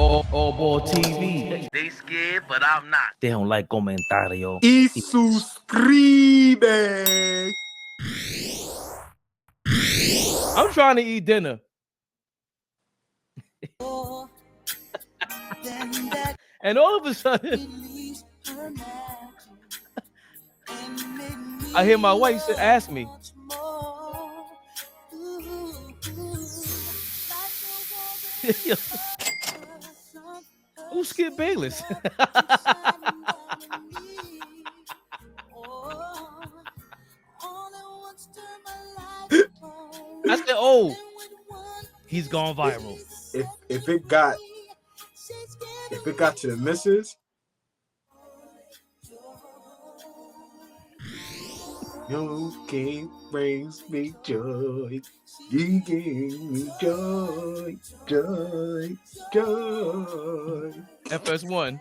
AllBall TV. They scared, but I'm not. They don't like comentario. Y suscribe. I'm trying to eat dinner. And all of a sudden, I hear my wife ask me, who skipped Bayless? I said, oh, he's gone viral. If it got to the missus, your king brings me joy. You give me joy, joy, joy. FS1.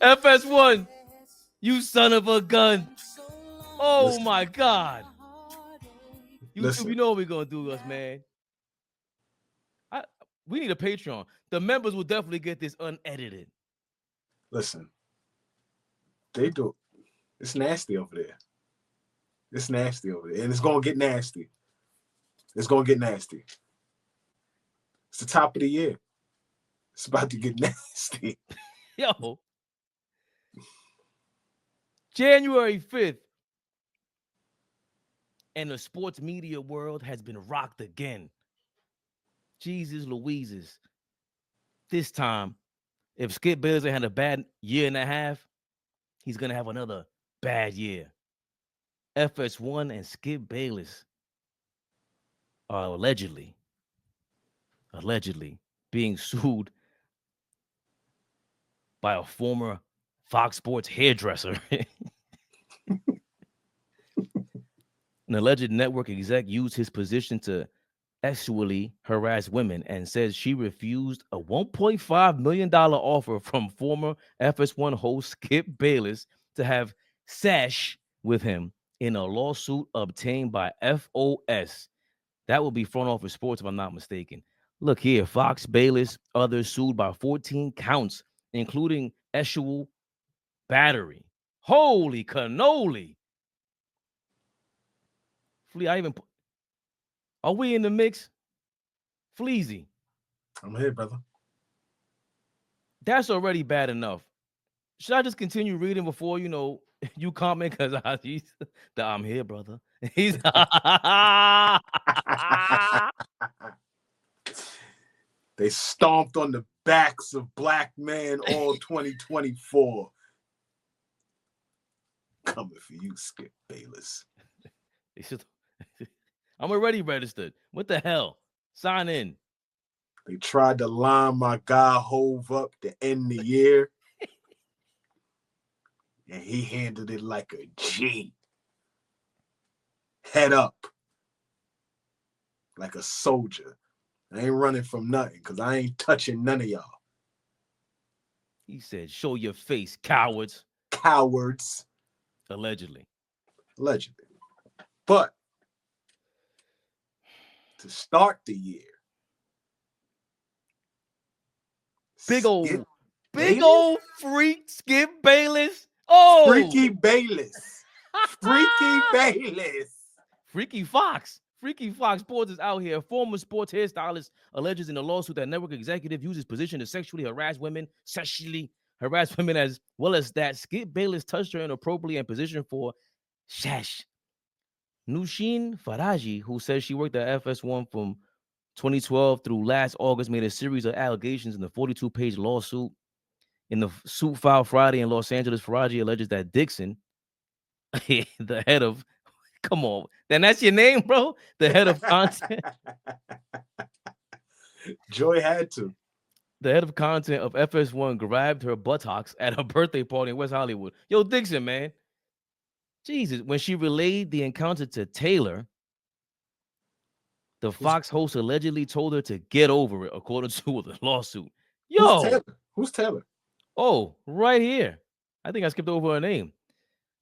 FS1, you son of a gun. Oh, listen. My God. You know what we're going to do to us, man. We need a Patreon. The members will definitely get this unedited. Listen, they do. It's nasty over there. It's nasty over there. And it's going to get nasty. It's going to get nasty. It's the top of the year. It's about to get nasty. Yo. January 5th. And the sports media world has been rocked again. Jesus Louises. This time, if Skip Bayless had a bad year and a half, he's going to have another bad year. FS1 and Skip Bayless are allegedly being sued by a former Fox Sports hairdresser. An alleged network exec used his position to sexually harass women and says she refused a $1.5 million offer from former FS1 host Skip Bayless to have sex with him in a lawsuit obtained by FOS. That will be Front Office Sports, if I'm not mistaken. Look here, Fox, Bayless, others sued by 14 counts, including sexual battery. Holy cannoli. Flea, are we in the mix? Fleazy. I'm here, brother. That's already bad enough. Should I just continue reading before, you comment? Because I'm here, brother. He's They stomped on the backs of black men all 2024. Coming for you, Skip Bayless. I'm already registered. What the hell? Sign in. They tried to line my guy Hove up to end the year. And he handled it like a G. Head up. Like a soldier. I ain't running from nothing because I ain't touching none of y'all. He said, show your face, cowards. Cowards. Allegedly. But to start the year, big old freak Skip Bayless. Oh, Freaky Bayless. Freaky Bayless. Freaky Fox Sports is out here. Former sports hairstylist alleges in a lawsuit that network executive used his position to sexually harass women as well as that Skip Bayless touched her inappropriately and positioned for shash. Nushin Faraji, who says she worked at FS1 from 2012 through last August, made a series of allegations in the 42-page lawsuit. In the suit filed Friday in Los Angeles, Faraji alleges that Dixon, the head of, come on, then that's your name, bro? The head of content. Joy had to. The head of content of FS1 grabbed her buttocks at her birthday party in West Hollywood. Yo, Dixon, man. Jesus, when she relayed the encounter to Taylor, the Fox host allegedly told her to get over it, according to the lawsuit. Yo, who's Taylor? Oh, right here. I think I skipped over her name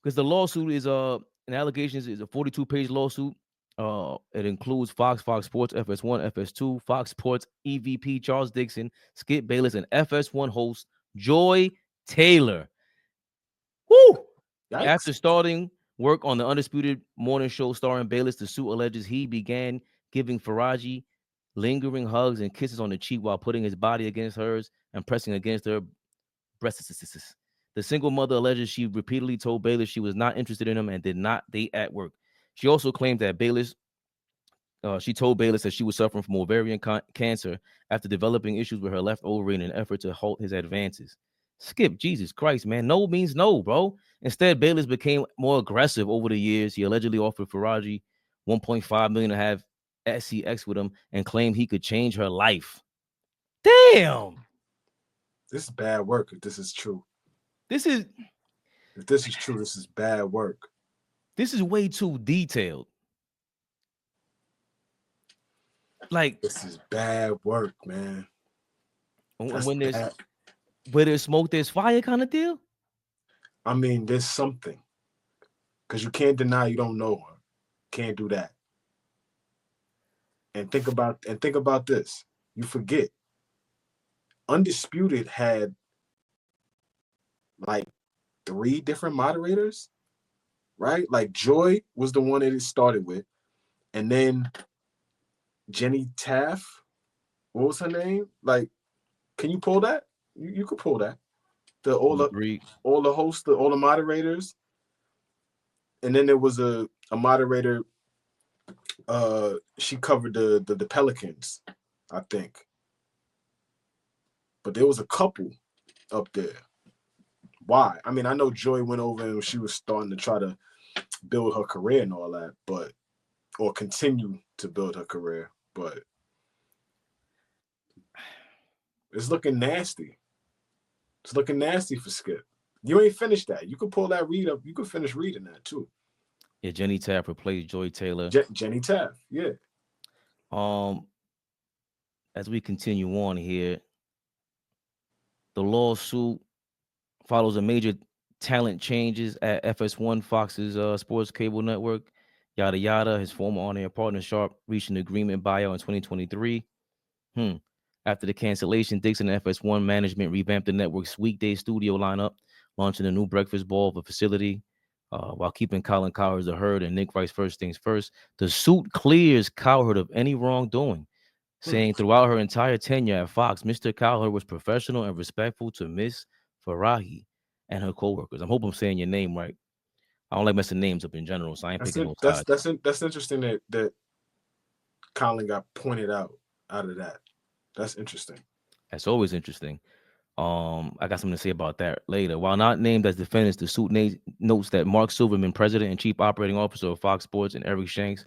because the lawsuit is an allegations is a 42-page lawsuit It includes Fox Sports, FS1, FS2, Fox Sports EVP Charles Dixon, Skip Bayless, and FS1 host Joy Taylor. Woo! Yikes. After starting work on the Undisputed Morning Show starring Bayless, the suit alleges he began giving Faraji lingering hugs and kisses on the cheek while putting his body against hers and pressing against her breasts. The single mother alleges she repeatedly told Bayless she was not interested in him and did not date at work. She also claimed that she told Bayless that she was suffering from ovarian cancer after developing issues with her left ovary in an effort to halt his advances. Skip, Jesus Christ, man. No means no, bro. Instead, Bayless became more aggressive over the years. He allegedly offered Faraji $1.5 million to have SCX with him and claimed he could change her life. Damn. This is bad work if this is true. If this is true, this is bad work. This is way too detailed. Like, this is bad work, man. When there's smoke, there's fire kind of deal. I mean, there's something. Because you can't deny you don't know her. Can't do that. And think about this. You forget. Undisputed had like 3 different moderators, right? Like Joy was the one that it started with. And then Jenny Taff, what was her name? Like, can you pull that? You could pull that. All the hosts, all the moderators. And then there was a moderator. She covered the Pelicans, I think. But there was a couple up there. Why? I mean, I know Joy went over and she was starting to try to build her career and all that, or continue to build her career, but it's looking nasty. It's looking nasty for Skip. You ain't finished that. You could pull that read up. You could finish reading that too. Yeah, Jenny Taff replaced Joy Taylor. Jenny Taff, yeah. As we continue on here, the lawsuit follows a major talent changes at FS1, Fox's sports cable network. Yada yada. His former on-air partner Sharp reached an agreement buyout in 2023. After the cancellation, Dixon and FS1 management revamped the network's weekday studio lineup, launching a new breakfast ball of a facility, while keeping Colin Cowherd the herd and Nick Rice first things first. The suit clears Cowherd of any wrongdoing, saying throughout her entire tenure at Fox, Mr. Cowherd was professional and respectful to Miss Farahi and her co-workers. I hope I'm saying your name right. I don't like messing names up in general, so I ain't picking those sides. That's interesting that Colin got pointed out of that. That's interesting. That's always interesting. I got something to say about that later. While not named as defendants, the suit notes that Mark Silverman, president and chief operating officer of Fox Sports, and Eric Shanks,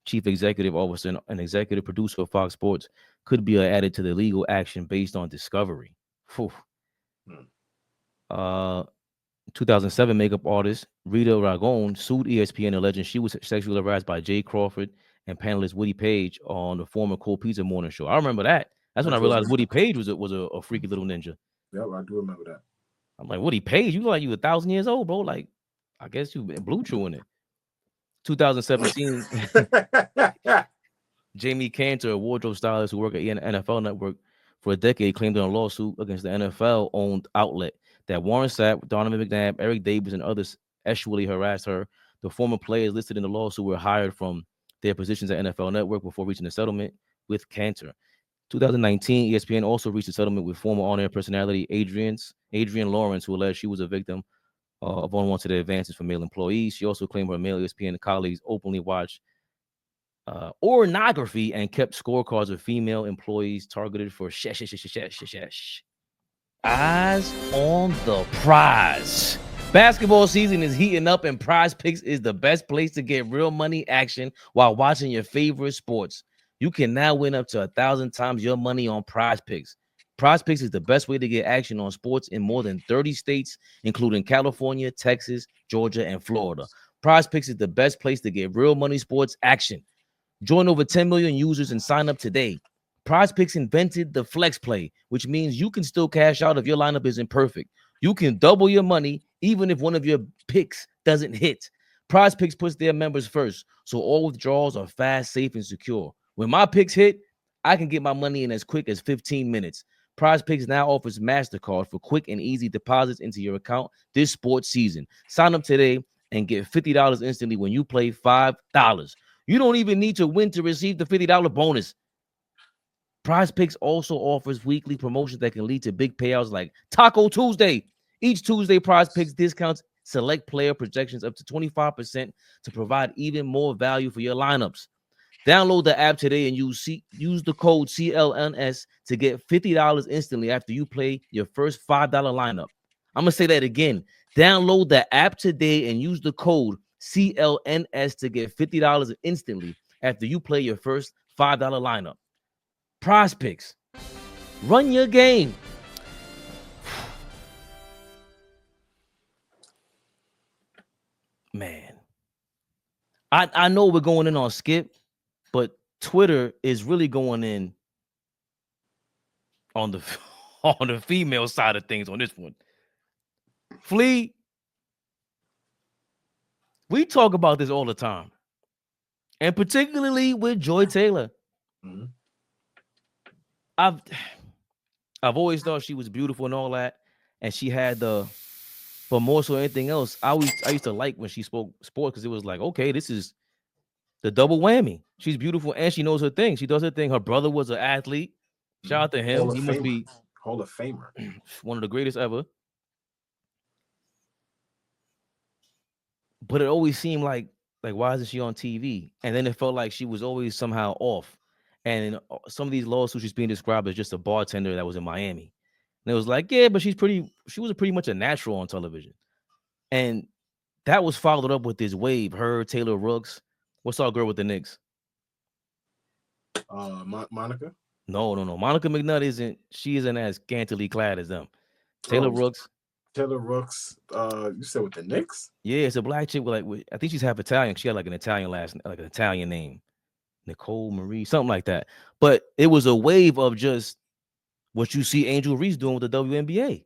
chief executive officer and executive producer of Fox Sports, could be added to the legal action based on discovery. 2007 makeup artist Rita Ragon sued ESPN, alleging she was sexually harassed by Jay Crawford and panelist Woody Page on the former Cold Pizza morning show. I remember that. That's when I realized Woody Page was a freaky little ninja. Yeah, I do remember that. I'm like, Woody Page, you look like you 1,000 years old, bro. Like, I guess you blue chewing it. 2017, Jamie Cantor, a wardrobe stylist who worked at NFL Network for a decade, claimed in a lawsuit against the NFL-owned outlet that Warren Sapp, Donovan McNabb, Eric Davis, and others sexually harassed her. The former players listed in the lawsuit were hired from their positions at NFL Network before reaching a settlement with Cantor. 2019, ESPN also reached a settlement with former on-air personality Adrian Lawrence, who alleged she was a victim of unwanted advances from male employees. She also claimed her male ESPN colleagues openly watched ornography and kept scorecards of female employees targeted for eyes on the prize. Basketball season is heating up, and Prize Picks is the best place to get real money action while watching your favorite sports. You can now win up to 1,000 times your money on Prize Picks. Prize Picks is the best way to get action on sports in more than 30 states, including California, Texas, Georgia, and Florida. Prize Picks is the best place to get real money sports action. Join over 10 million users and sign up today. Prize Picks invented the flex play, which means you can still cash out if your lineup isn't perfect. You can double your money even if one of your picks doesn't hit. Prize Picks puts their members first, so all withdrawals are fast, safe, and secure. When my picks hit, I can get my money in as quick as 15 minutes. Prize Picks now offers MasterCard for quick and easy deposits into your account this sports season. Sign up today and get $50 instantly when you play $5. You don't even need to win to receive the $50 bonus. Prize Picks also offers weekly promotions that can lead to big payouts like Taco Tuesday. Each Tuesday, Prize Picks discounts select player projections up to 25% to provide even more value for your lineups. Download the app today and use the code CLNS to get $50 instantly after you play your first $5 lineup. I'm going to say that again. Download the app today and use the code CLNS to get $50 instantly after you play your first $5 lineup. Prize Picks. Run your game. Man. I know we're going in on Skip, but Twitter is really going in on the female side of things on this one. Flea, we talk about this all the time, and particularly with Joy Taylor. Mm-hmm. I've always thought she was beautiful and all that, and she had but more so anything else, I used to like when she spoke sports because it was like, okay, this is the double whammy. She's beautiful and she knows her thing. She does her thing. Her brother was an athlete. Shout out to him. He must be Hall of Famer, one of the greatest ever. But it always seemed like why isn't she on TV? And then it felt like she was always somehow off. And some of these lawsuits, she's being described as just a bartender that was in Miami. And it was like, yeah, but she was pretty much a natural on television. And that was followed up with this wave. Her, Taylor Rooks. What's our girl with the Knicks? Monica? No. Monica McNutt isn't as scantily clad as them. Taylor Rooks. Taylor Rooks, you said with the Knicks? Yeah, it's a black chick with I think she's half Italian. She had like an Italian name. Nicole Marie, something like that. But it was a wave of just what you see Angel Reese doing with the WNBA.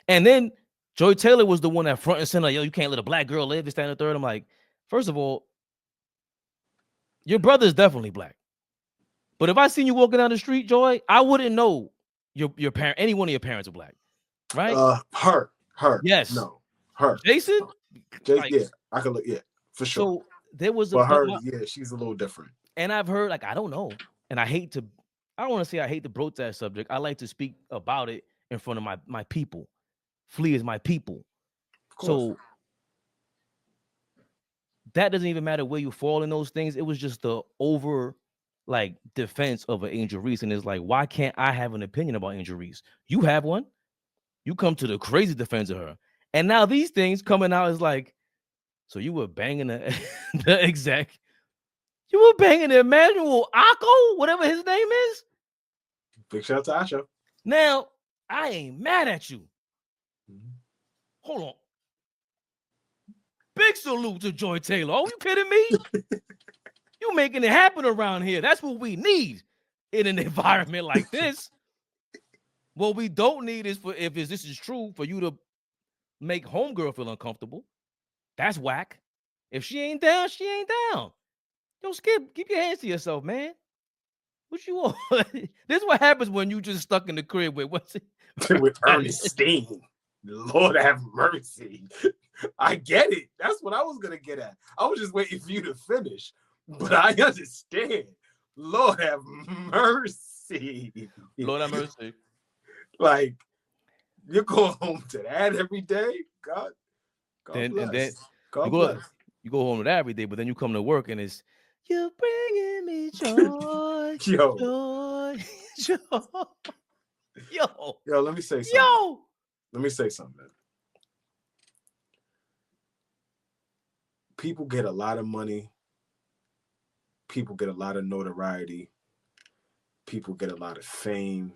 And then Joy Taylor was the one that front and center, yo, you can't let a black girl live, this, that, and the third. I'm like, first of all, your brother is definitely black. But if I seen you walking down the street, Joy, I wouldn't know your parent, any one of your parents are black, right? Her. Yes. No, her. Jason? Yeah, I could look, yeah, for sure. So there was she's a little different. And I've heard, I don't know. And I don't want to say I hate to broach that subject. I like to speak about it in front of my people. Flea is my people. So that doesn't even matter where you fall in those things. It was just the over defense of an Angel Reese. And it's like, why can't I have an opinion about Angel Reese? You have one. You come to the crazy defense of her. And now these things coming out is like, so you were banging the exec. You were banging the Emmanuel Akko, whatever his name is. Big shout out to Asha. Now, I ain't mad at you. Mm-hmm. Hold on. Big salute to Joy Taylor. Are you kidding me? You making it happen around here. That's what we need in an environment like this. What we don't need is this is true, for you to make homegirl feel uncomfortable. That's whack. If she ain't down, she ain't down. Yo, Skip, keep your hands to yourself, man. What you want? This is what happens when you just stuck in the crib with what's it? With Ernestine. Lord have mercy. I get it. That's what I was gonna get at. I was just waiting for you to finish, but I understand. Lord have mercy. Lord have mercy. Like, you're going home to that every day. God bless. And then God bless. You go home to that every day, but then you come to work and it's, you're bringing me joy. Yo. Joy. Yo, let me say something. Let me say something. People get a lot of money. People get a lot of notoriety. People get a lot of fame.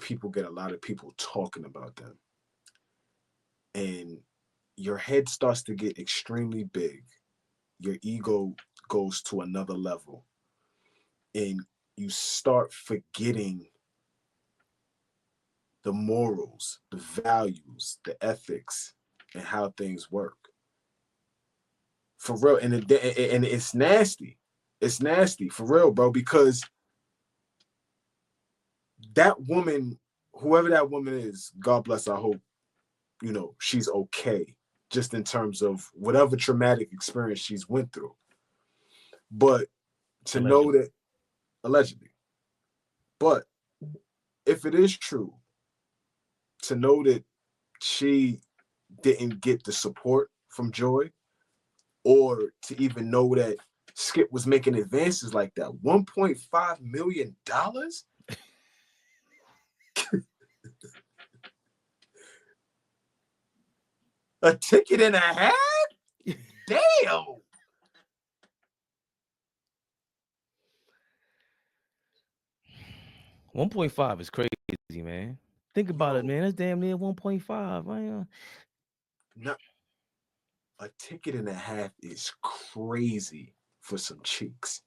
People get a lot of people talking about them. And your head starts to get extremely big. Your ego goes to another level. And you start forgetting the morals, the values, the ethics, and how things work. For real. And it's nasty. It's nasty for real, bro, because that woman, whoever that woman is, God bless, I hope, you know, she's okay, just in terms of whatever traumatic experience she's went through. But to know that, allegedly, but if it is true, to know that she didn't get the support from Joy, or to even know that Skip was making advances like that. $1.5 million? A ticket and a half? Damn. $1.5 is crazy, man. Think about it, man. That's damn near 1.5. No, a ticket and a half is crazy for some cheeks.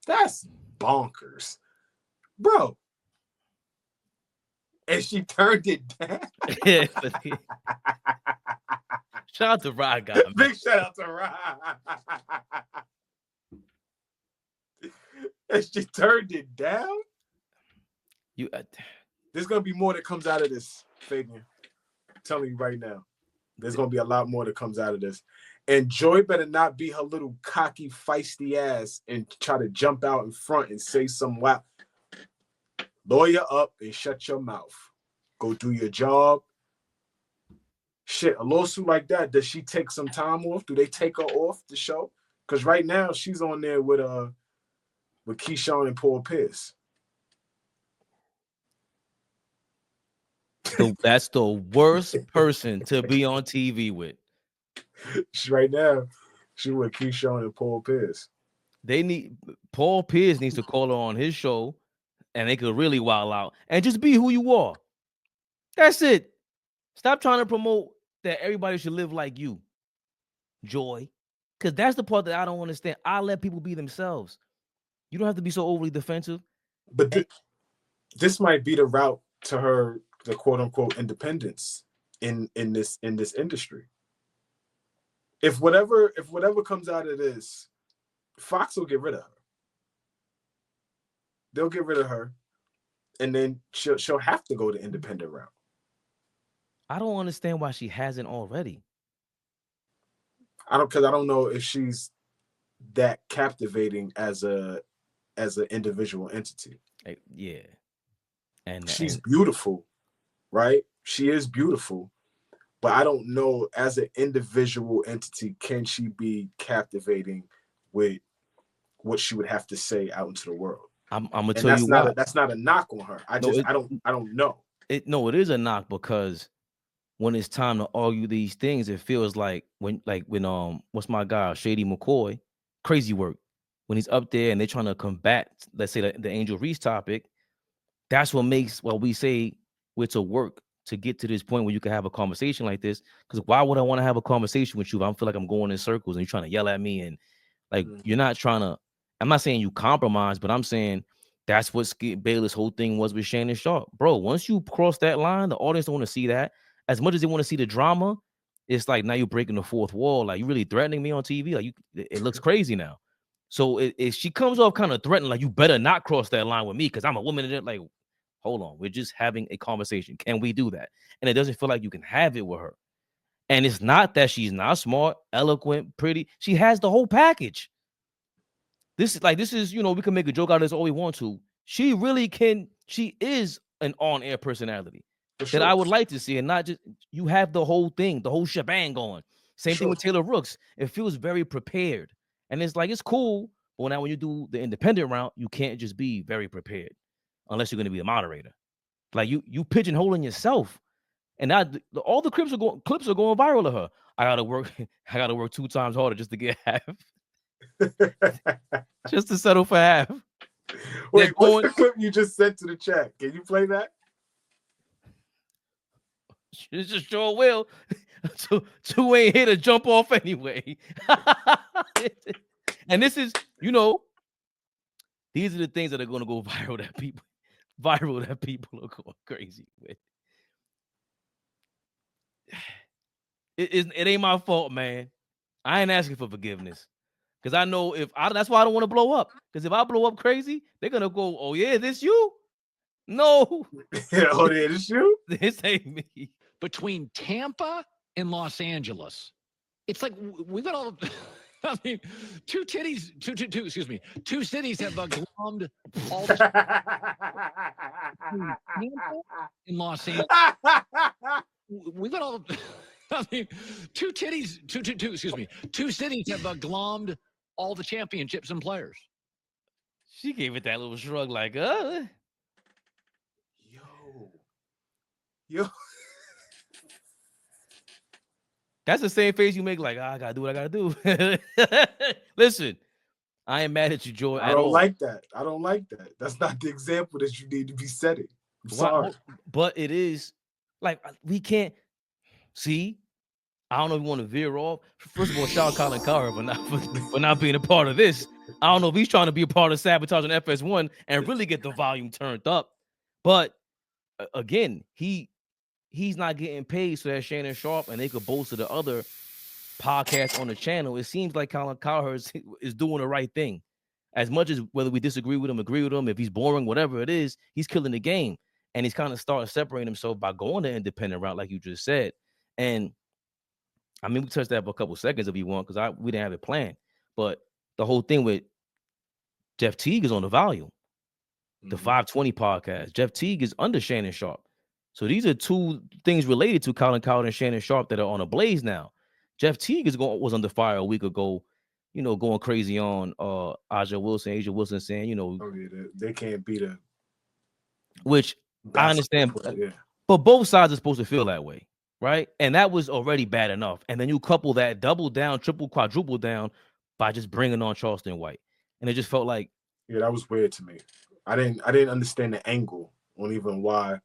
That's bonkers, bro. And she turned it down. Shout out to Rod God. Big shout out to Rod. And she turned it down. There's gonna be more that comes out of this, Fabian. I'm telling you right now. There's gonna be a lot more that comes out of this. And Joy better not be her little cocky, feisty ass and try to jump out in front and say some wow. Lawyer up and shut your mouth. Go do your job. Shit, a lawsuit like that, does she take some time off? Do they take her off the show? Because right now she's on there with Keyshawn and Paul Pierce. That's the worst person to be on TV with. Right now, she with Keyshawn and Paul Pierce. Paul Pierce needs to call her on his show, and they could really wild out and just be who you are. That's it. Stop trying to promote that everybody should live like you, Joy, because that's the part that I don't understand. I let people be themselves. You don't have to be so overly defensive. But this might be the route to her, the quote unquote independence in this industry. If whatever comes out of this, Fox will get rid of her. They'll get rid of her, and then she'll have to go the independent route. I don't understand why she hasn't already. Because I don't know if she's that captivating as an individual entity. Yeah. And she's beautiful, right? She is beautiful, but I don't know as an individual entity, can she be captivating with what she would have to say out into the world? I'm gonna tell you why. That's not a knock on her. I don't know. It is a knock, because when it's time to argue these things, it feels like when what's my guy, Shady McCoy, Crazy Work, when he's up there and they're trying to combat, let's say the Angel Reese topic, that's what makes we say it's a work to get to this point where you can have a conversation like this. Because why would I want to have a conversation with you if I feel like I'm going in circles and you're trying to yell at me and you're not trying to? I'm not saying you compromise, but I'm saying that's what Bayless' whole thing was with Shannon Sharp, bro. Once you cross that line, the audience don't want to see that. As much as they want to see the drama, it's like now you're breaking the fourth wall. Like, you really threatening me on TV. Like, it looks crazy now. So if she comes off kind of threatening, like, you better not cross that line with me because I'm a woman. And like, hold on, we're just having a conversation. Can we do that? And it doesn't feel like you can have it with her. And it's not that she's not smart, eloquent, pretty. She has the whole package. This is, we can make a joke out of this all we want to. She really can. She is an on-air personality that I would like to see, and not just you have the whole thing, the whole shebang going. Same thing with Taylor Rooks. It feels very prepared, and it's like, it's cool. But now when you do the independent route, you can't just be very prepared unless you're going to be a moderator. Like, you pigeonholing yourself, and now all the clips are going viral of her. I gotta work 2 times harder just to get half, just to settle for half. Wait, what's the clip you just sent to the chat? Can you play that? It's just sure will. Two ain't here to jump off anyway. And this is, these are the things that are going to go viral that people are going crazy with. It ain't my fault, man. I ain't asking for forgiveness. Because I know that's why I don't want to blow up. Because if I blow up crazy, they're gonna go, oh yeah, this you? No. Oh, yeah, this you? This ain't me. Between Tampa and Los Angeles, it's like we've got all. I mean, two cities have glommed all the Tampa and Los Angeles. We've got all. I mean, two cities have glommed all the championships and players. She gave it that little shrug, like, Yo. That's the same face you make, like, I gotta do what I gotta do. Listen, I ain't mad at you, Joy. I don't like that. I don't like that. That's not the example that you need to be setting. I'm sorry. But it is like we can't see. I don't know if you want to veer off. First of all, shout out Colin Cowherd for not being a part of this. I don't know if he's trying to be a part of Sabotage on FS1 and really get the volume turned up. But again, he's not getting paid so that Shannon Sharpe and they could bolster the other podcasts on the channel. It seems like Colin Cowherd is doing the right thing. As much as whether we disagree with him, agree with him, if he's boring, whatever it is, he's killing the game. And he's kind of starting separating himself by going the independent route, like you just said. And I mean, we touched that for a couple seconds if you want, because we didn't have it planned. But the whole thing with Jeff Teague is on the volume. The 520 podcast. Jeff Teague is under Shannon Sharpe. So these are two things related to Colin Cowherd and Shannon Sharpe that are on a blaze now. Jeff Teague was under fire a week ago, going crazy on Asia Wilson saying, they can't beat a. Which I understand, but both sides are supposed to feel that way, right? And that was already bad enough. And then you couple that double down, triple, quadruple down by just bringing on Charleston White, and it just felt like, that was weird to me. I didn't understand the angle on even why.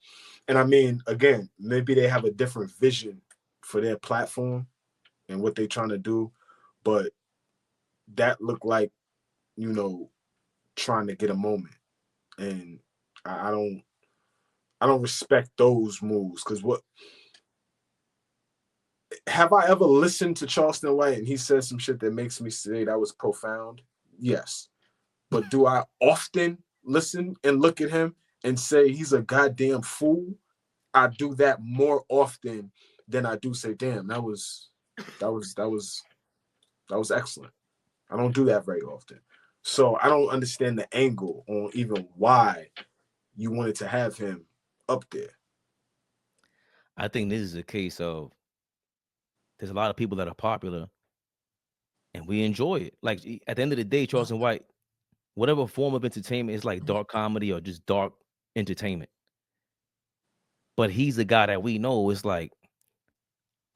And I mean, again, maybe they have a different vision for their platform and what they're trying to do, but that looked like, trying to get a moment. And I don't respect those moves, because what have I ever listened to Charleston White and he said some shit that makes me say that was profound? Yes. But do I often listen and look at him and say he's a goddamn fool? I do that more often than I do say, damn, that was excellent. I don't do that very often. So I don't understand the angle on even why you wanted to have him up there. I think this is a case of there's a lot of people that are popular and we enjoy it. Like at the end of the day, Charleston White, whatever form of entertainment is like dark comedy or just dark entertainment. But he's the guy that we know is like,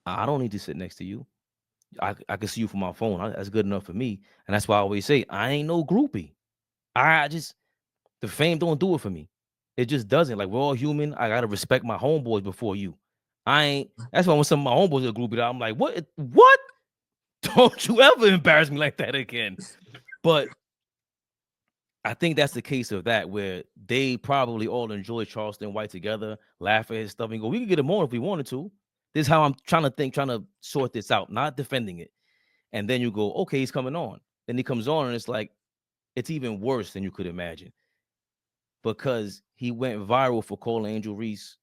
I don't need to sit next to you. I can see you from my phone. That's good enough for me. And that's why I always say, I ain't no groupie. The fame don't do it for me. It just doesn't. Like, we're all human. I got to respect my homeboys before you. That's why when some of my homeboys are groupie, I'm like, what? Don't you ever embarrass me like that again. But I think that's the case of that, where they probably all enjoy Charleston White together, laugh at his stuff, and go, we could get him on if we wanted to. This is how I'm trying to sort this out, not defending it. And then you go, okay, he's coming on. Then he comes on, and it's like, it's even worse than you could imagine. Because he went viral for calling Angel Reese,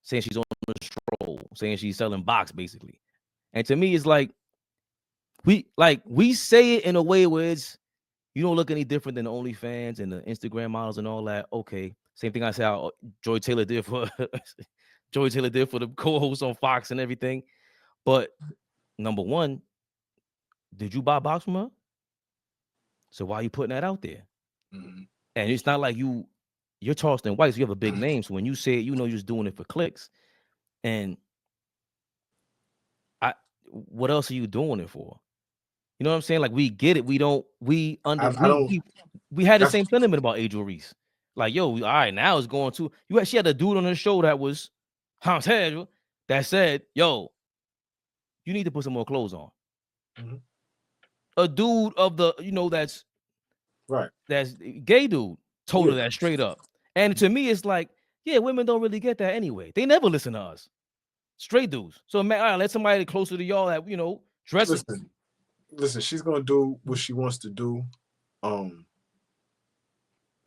saying she's on the stroll, saying she's selling box, basically. And to me, it's like, we say it in a way where it's, you don't look any different than the OnlyFans and the Instagram models and all that. Okay. Same thing I said how Joy Taylor did for the co-host on Fox and everything. But number one, did you buy a box from her? So why are you putting that out there? Mm-hmm. And it's not like you're Charleston White, so you have a big name. So when you say it, you're just doing it for clicks. And what else are you doing it for? You know what I'm saying? Like, we get it. We had the same sentiment about Angel Reese. Like, yo, all right, now it's going to. She had a dude on her show that was that said, yo, you need to put some more clothes on. Mm-hmm. A dude of the, that's right. That's gay dude told her that straight up. And to me, it's like, yeah, women don't really get that anyway. They never listen to us. Straight dudes. So man, all right, let somebody closer to y'all that dress. Listen, she's gonna do what she wants to do.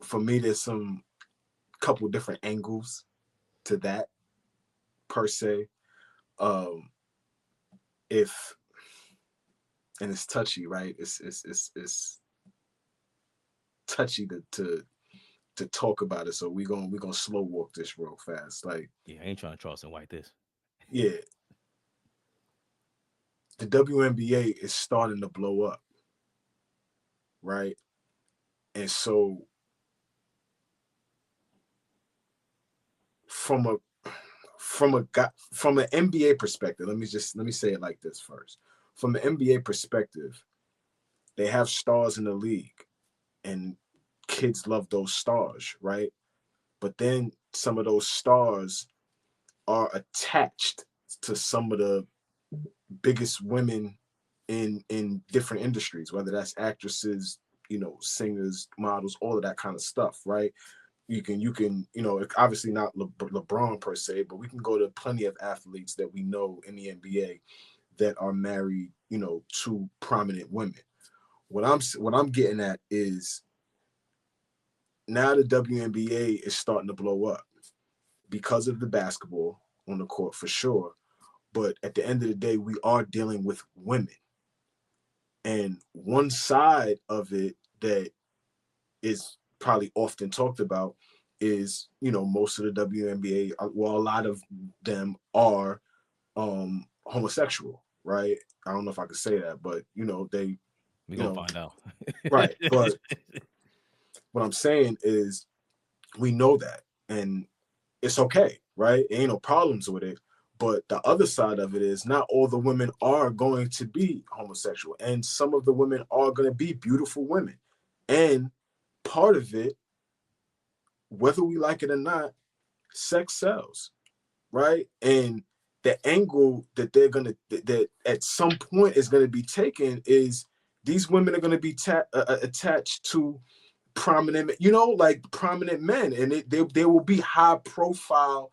For me, there's some couple different angles to that per se. If and it's touchy, right? It's touchy to talk about it. So we're gonna slow walk this real fast. Like, yeah, I ain't trying to Charleston White this. Yeah. The WNBA is starting to blow up. Right? And so from an NBA perspective, let me say it like this first. From an NBA perspective, they have stars in the league and kids love those stars, right? But then some of those stars are attached to some of the biggest women in different industries, whether that's actresses, singers, models, all of that kind of stuff, right? You can, obviously not LeBron per se, but we can go to plenty of athletes that we know in the NBA that are married, to prominent women. What I'm getting at is now the WNBA is starting to blow up because of the basketball on the court for sure. But at the end of the day, we are dealing with women. And one side of it that is probably often talked about is, most of the WNBA, well, a lot of them are homosexual, right? I don't know if I could say that, but, We're going to find out. Right. But what I'm saying is we know that, and it's okay, right? Ain't no problems with it. But the other side of it is not all the women are going to be homosexual, and some of the women are going to be beautiful women. And part of it, whether we like it or not, sex sells, right? And the angle that that at some point is going to be taken is these women are going to be attached to prominent, prominent men, and they will be high profile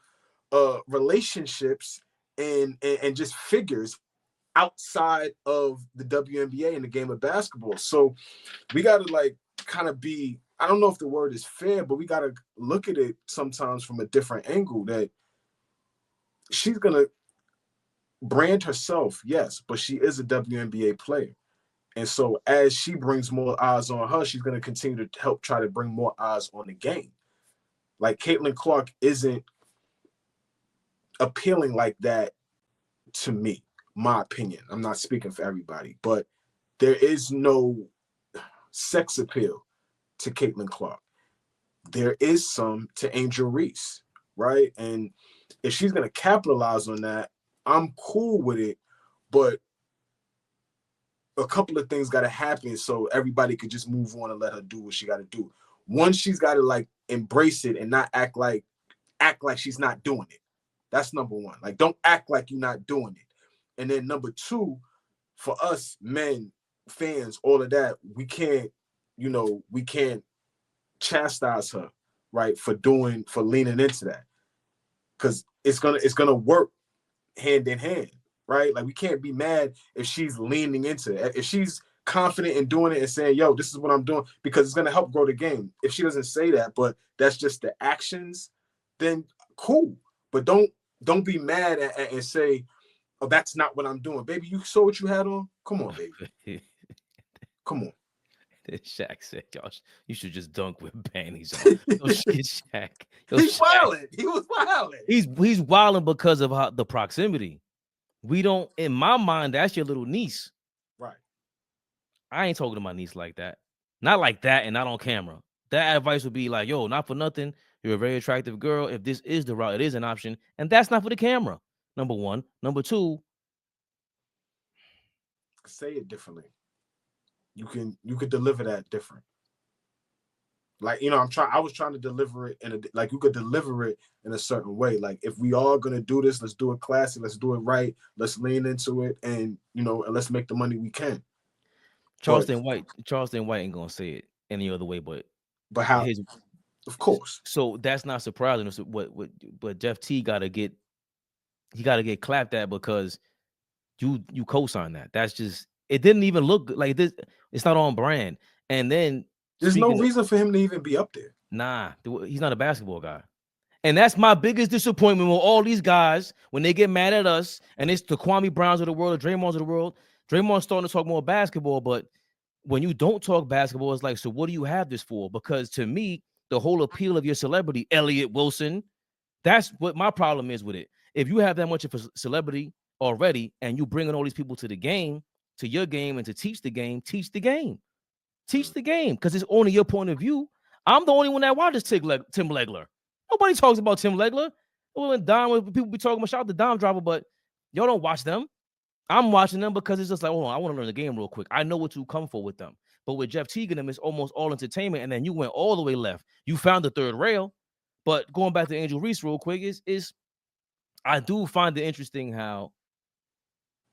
relationships and just figures outside of the WNBA and the game of basketball. So we got to kind of be, I don't know if the word is fair, but we got to look at it sometimes from a different angle, that she's going to brand herself, yes, but she is a WNBA player. And so as she brings more eyes on her, she's going to continue to help try to bring more eyes on the game. Like Caitlin Clark isn't appealing like that to me, my opinion. I'm not speaking for everybody, but there is no sex appeal to Caitlin Clark. There is some to Angel Reese, right? And if she's going to capitalize on that, I'm cool with it, but a couple of things got to happen so everybody could just move on and let her do what she got to do. One, she's got to embrace it and not act like she's not doing it. That's number one. Don't act like you're not doing it. And then number two, for us men, fans, all of that, we can't chastise her, right, for leaning into that, because it's gonna work hand in hand, right? We can't be mad if she's leaning into it, if she's confident in doing it and saying, yo, this is what I'm doing, because it's gonna help grow the game. If she doesn't say that, but that's just the actions, then cool. But don't be mad and say, oh, that's not what I'm doing. Baby, you saw what you had on? Come on, baby. Come on. Shaq said, "Josh, you should just dunk with panties on." Yo, Shaq. He's wilding. He was wilding. He's wilding because of the proximity. We don't, in my mind, that's your little niece. Right. I ain't talking to my niece like that. Not like that and not on camera. That advice would be like, yo, not for nothing. You're a very attractive girl. If this is the route, it is an option. And that's not for the camera. Number one. Number two. Say it differently. You could deliver that different. I was trying to deliver it you could deliver it in a certain way. If we are gonna do this, let's do it classy, let's do it right, let's lean into it, and and let's make the money we can. Charleston White ain't gonna say it any other way, but how? Of course. So that's not surprising. But Jeff Teague got to get he got to get clapped at because you co-sign that. That's just, it didn't even look like this. It's not on brand. And then there's no reason for him to even be up there. Nah, he's not a basketball guy. And that's my biggest disappointment with all these guys when they get mad at us. And it's the Kwame Browns of the world, the Draymonds of the world. Draymond's starting to talk more basketball, but when you don't talk basketball, it's like, so what do you have this for? Because to me, the whole appeal of your celebrity, Elliott Wilson, that's what my problem is with it. If you have that much of a celebrity already and you bringing all these people to the game, to your game, and to teach the game, teach the game. Teach the game, because it's only your point of view. I'm the only one that watches Tim Legler. Nobody talks about Tim Legler. Well, people be talking about, shout out to Dom Driver, but y'all don't watch them. I'm watching them because it's just like, hold on, I want to learn the game real quick. I know what to come for with them. But with Jeff Teague and them, it's almost all entertainment, and then you went all the way left. You found the third rail. But going back to Angel Reese real quick, is I do find it interesting how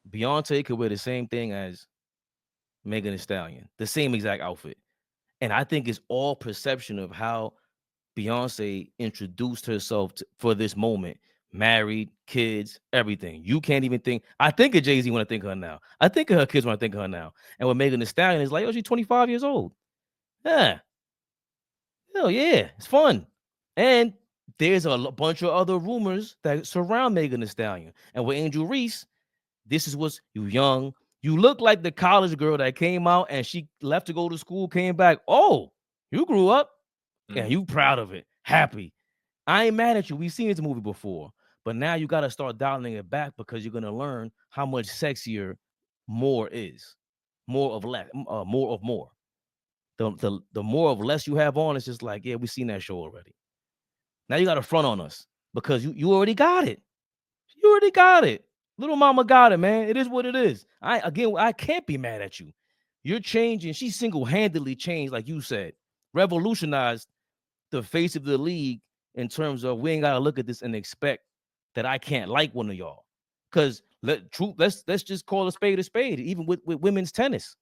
Beyonce could wear the same thing as Megan Thee Stallion, the same exact outfit. And I think it's all perception of how Beyonce introduced herself for this moment. Married, kids, everything. You can't even think. I think of Jay-Z when I think of her now. I think of her kids when I think of her now. And with Megan Thee Stallion, it's like, oh, she's 25 years old. Yeah. Hell yeah. It's fun. And there's a bunch of other rumors that surround Megan Thee Stallion. And with Angel Reese, this is what's, you young. You look like the college girl that came out and she left to go to school, came back. Oh, you grew up. Yeah, you proud of it. Happy. I ain't mad at you. We've seen this movie before. But now you got to start dialing it back because you're going to learn how much sexier more is. More of less. More of more. The more of less you have on, it's just like, yeah, we've seen that show already. Now you got to front on us because you already got it. You already got it. Little mama got it, man. It is what it is. I can't be mad at you. You're changing. She single-handedly changed, like you said, revolutionized the face of the league in terms of we ain't got to look at this and expect that I can't like one of y'all. Because let's just call a spade, even with women's tennis.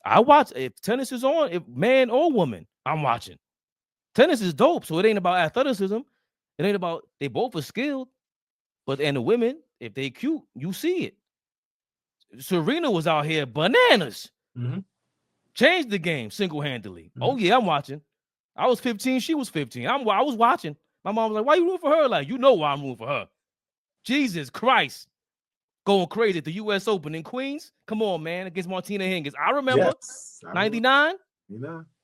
I watch, if tennis is on, if man or woman, I'm watching. Tennis is dope, so it ain't about athleticism. It ain't about, they both are skilled. But and the women, if they cute, you see it. Serena was out here bananas. Mm-hmm. Changed the game single-handedly. Mm-hmm. Oh, yeah, I'm watching. I was 15, she was 15. I was watching. My mom was like, why you rooting for her? Like, you know why I'm rooting for her. Jesus Christ. Going crazy at the U.S. Open in Queens. Come on, man, against Martina Hingis. I remember. Yes, 99.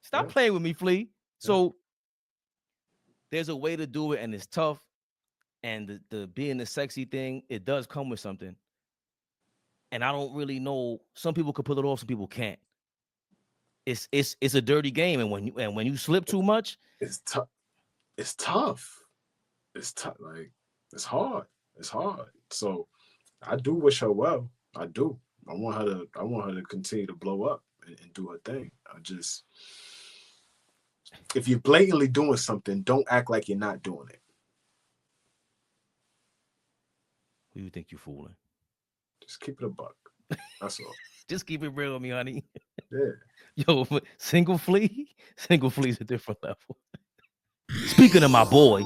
Stop playing with me, Flea. Yeah. So there's a way to do it, and it's tough. And the being the sexy thing, it does come with something. And I don't really know. Some people could pull it off, some people can't. It's a dirty game, and when you slip too much, it's tough. It's tough. It's tough. Like it's hard. It's hard. So I do wish her well. I do. I want her to continue to blow up and do her thing. If you're blatantly doing something, don't act like you're not doing it. Who you think you're fooling? Just keep it a buck. That's all. Just keep it real with me, honey. Yeah. Yo, single flea's a different level. Speaking of my boy,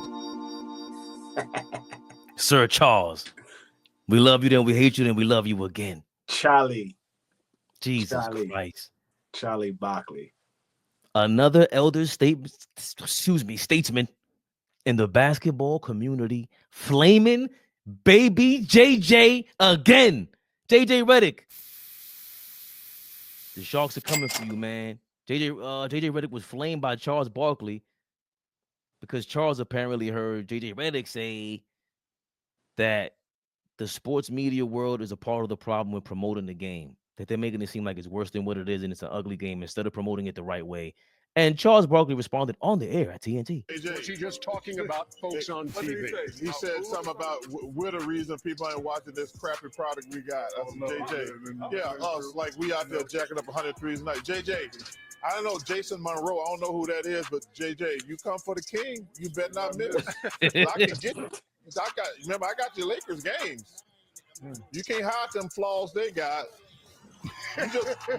Sir Charles, we love you, then we hate you, then we love you again. Charlie. Jesus Christ. Charlie Barkley. Another elder statesman in the basketball community, flaming baby JJ again. JJ Redick. The Sharks are coming for you, man. JJ Redick was flamed by Charles Barkley because Charles apparently heard JJ Redick say that the sports media world is a part of the problem with promoting the game, that they're making it seem like it's worse than what it is and it's an ugly game instead of promoting it the right way. And Charles Barkley responded on the air at TNT. Was he just talking about folks on TV? He said something about we're the reason people ain't watching this crappy product we got. That's JJ. Yeah, us. Like, we out there jacking up 100 threes a night. JJ, I don't know Jason Monroe. I don't know who that is, but JJ, you come for the king, you better not miss. I can get you. Remember, I got your Lakers games. You can't hide them flaws they got.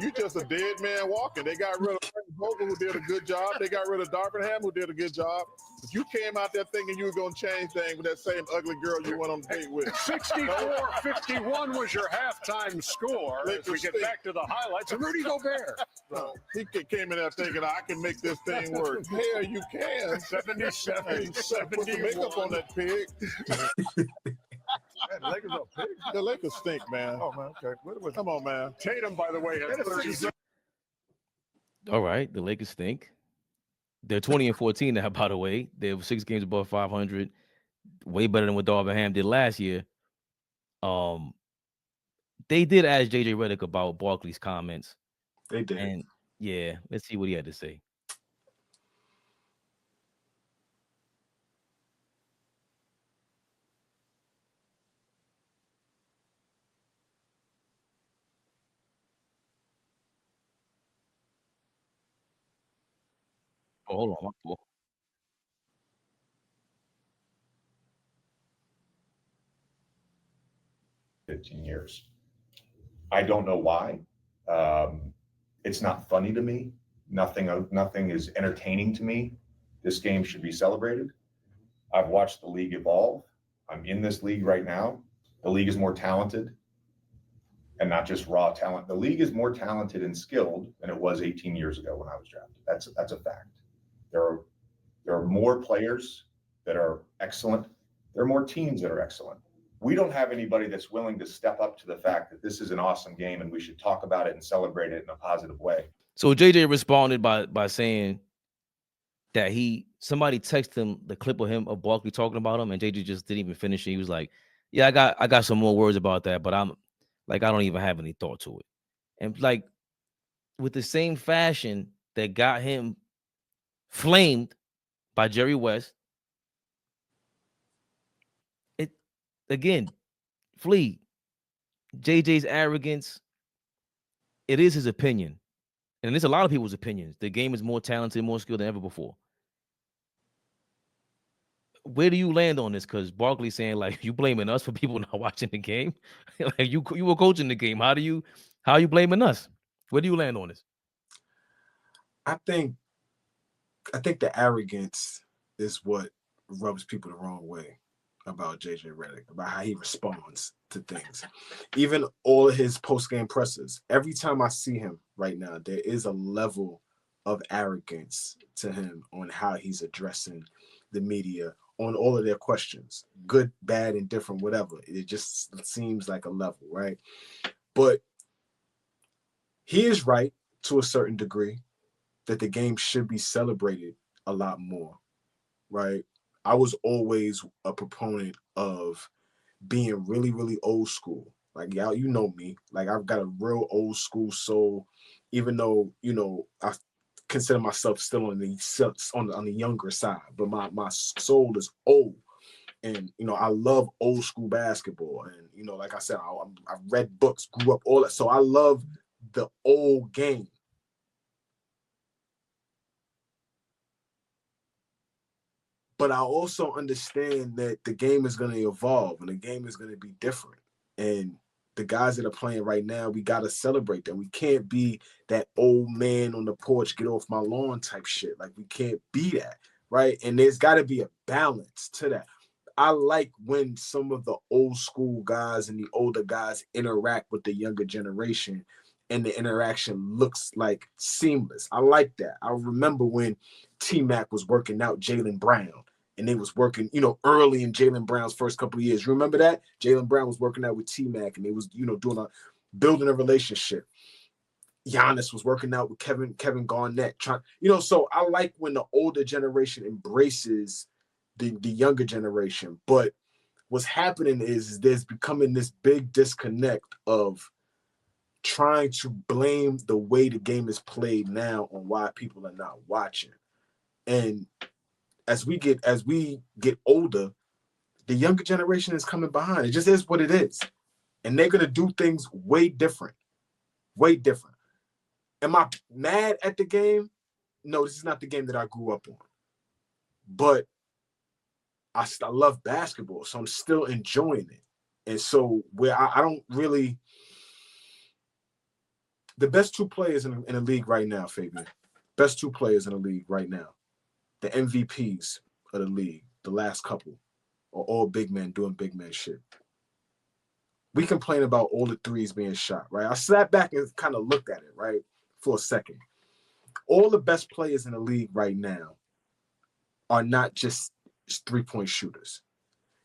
You just a dead man walking. They got rid of Vogel, who did a good job. They got rid of Darvingham, who did a good job. But you came out there thinking you were going to change things with that same ugly girl you went on a date with. 64-51 was your halftime score. As we get back to the highlights, and Rudy Gobert. No, he came in there thinking, I can make this thing work. Hell, you can. 77, Put the makeup on that pig. Man, the Lakers are pig. The Lakers stink, man. Oh, man, okay. Come on, man. Tatum, by the way, has 37. All right, the Lakers stink. They're 20-14 now, by the way. They're 6 games above 500, way better than what Darvingham did last year. They did ask JJ Redick about Barkley's comments. They did. And yeah, let's see what he had to say. Oh, hold on. My fault. Years. I don't know why. It's not funny to me. Nothing is entertaining to me. This game should be celebrated. I've watched the league evolve. I'm in this league right now. The league is more talented and not just raw talent. The league is more talented and skilled than it was 18 years ago when I was drafted. That's a fact. There are more players that are excellent. There are more teams that are excellent. We don't have anybody that's willing to step up to the fact that this is an awesome game and we should talk about it and celebrate it in a positive way. So JJ responded by saying that somebody texted him the clip of Barkley talking about him, and JJ just didn't even finish it. He was like, "Yeah, I got some more words about that, but I'm like, I don't even have any thought to it." And like with the same fashion that got him flamed by Jerry West, again, Flea, JJ's arrogance, it is his opinion. And it's a lot of people's opinions. The game is more talented, more skilled than ever before. Where do you land on this? Because Barkley's saying, like, you blaming us for people not watching the game? Like you were coaching the game. How are you blaming us? Where do you land on this? I think the arrogance is what rubs people the wrong way about JJ Redick, about how he responds to things. Even all of his post-game pressers, every time I see him right now, there is a level of arrogance to him on how he's addressing the media on all of their questions, good, bad, and different, whatever. It just seems like a level, right? But he is right to a certain degree that the game should be celebrated a lot more, right? I was always a proponent of being really, really old school. Like, y'all, you know me. Like, I've got a real old school soul, even though, I consider myself still on the younger side, but my soul is old. And, I love old school basketball. And, like I said, I've read books, grew up, all that. So I love the old game. But I also understand that the game is going to evolve and the game is going to be different. And the guys that are playing right now, we got to celebrate them. We can't be that old man on the porch, get off my lawn type shit. Like, we can't be that, right? And there's got to be a balance to that. I like when some of the old school guys and the older guys interact with the younger generation and the interaction looks like seamless. I like that. I remember when T-Mac was working out Jaylen Brown, and they was working, early in Jaylen Brown's first couple of years. You remember that? Jaylen Brown was working out with T-Mac, and they was, building a relationship. Giannis was working out with Kevin Garnett. So I like when the older generation embraces the younger generation. But what's happening is there's becoming this big disconnect of trying to blame the way the game is played now on why people are not watching. And as we get older, the younger generation is coming behind. It just is what it is. And they're going to do things way different. Way different. Am I mad at the game? No, this is not the game that I grew up on. But I love basketball, so I'm still enjoying it. And so where I don't really – the best two players in the league right now, Fabian, best 2 players in the league right now, the MVPs of the league, the last couple, are all big men doing big man shit. We complain about all the threes being shot, right? I sat back and kind of looked at it, right, for a second. All the best players in the league right now are not just 3-point shooters.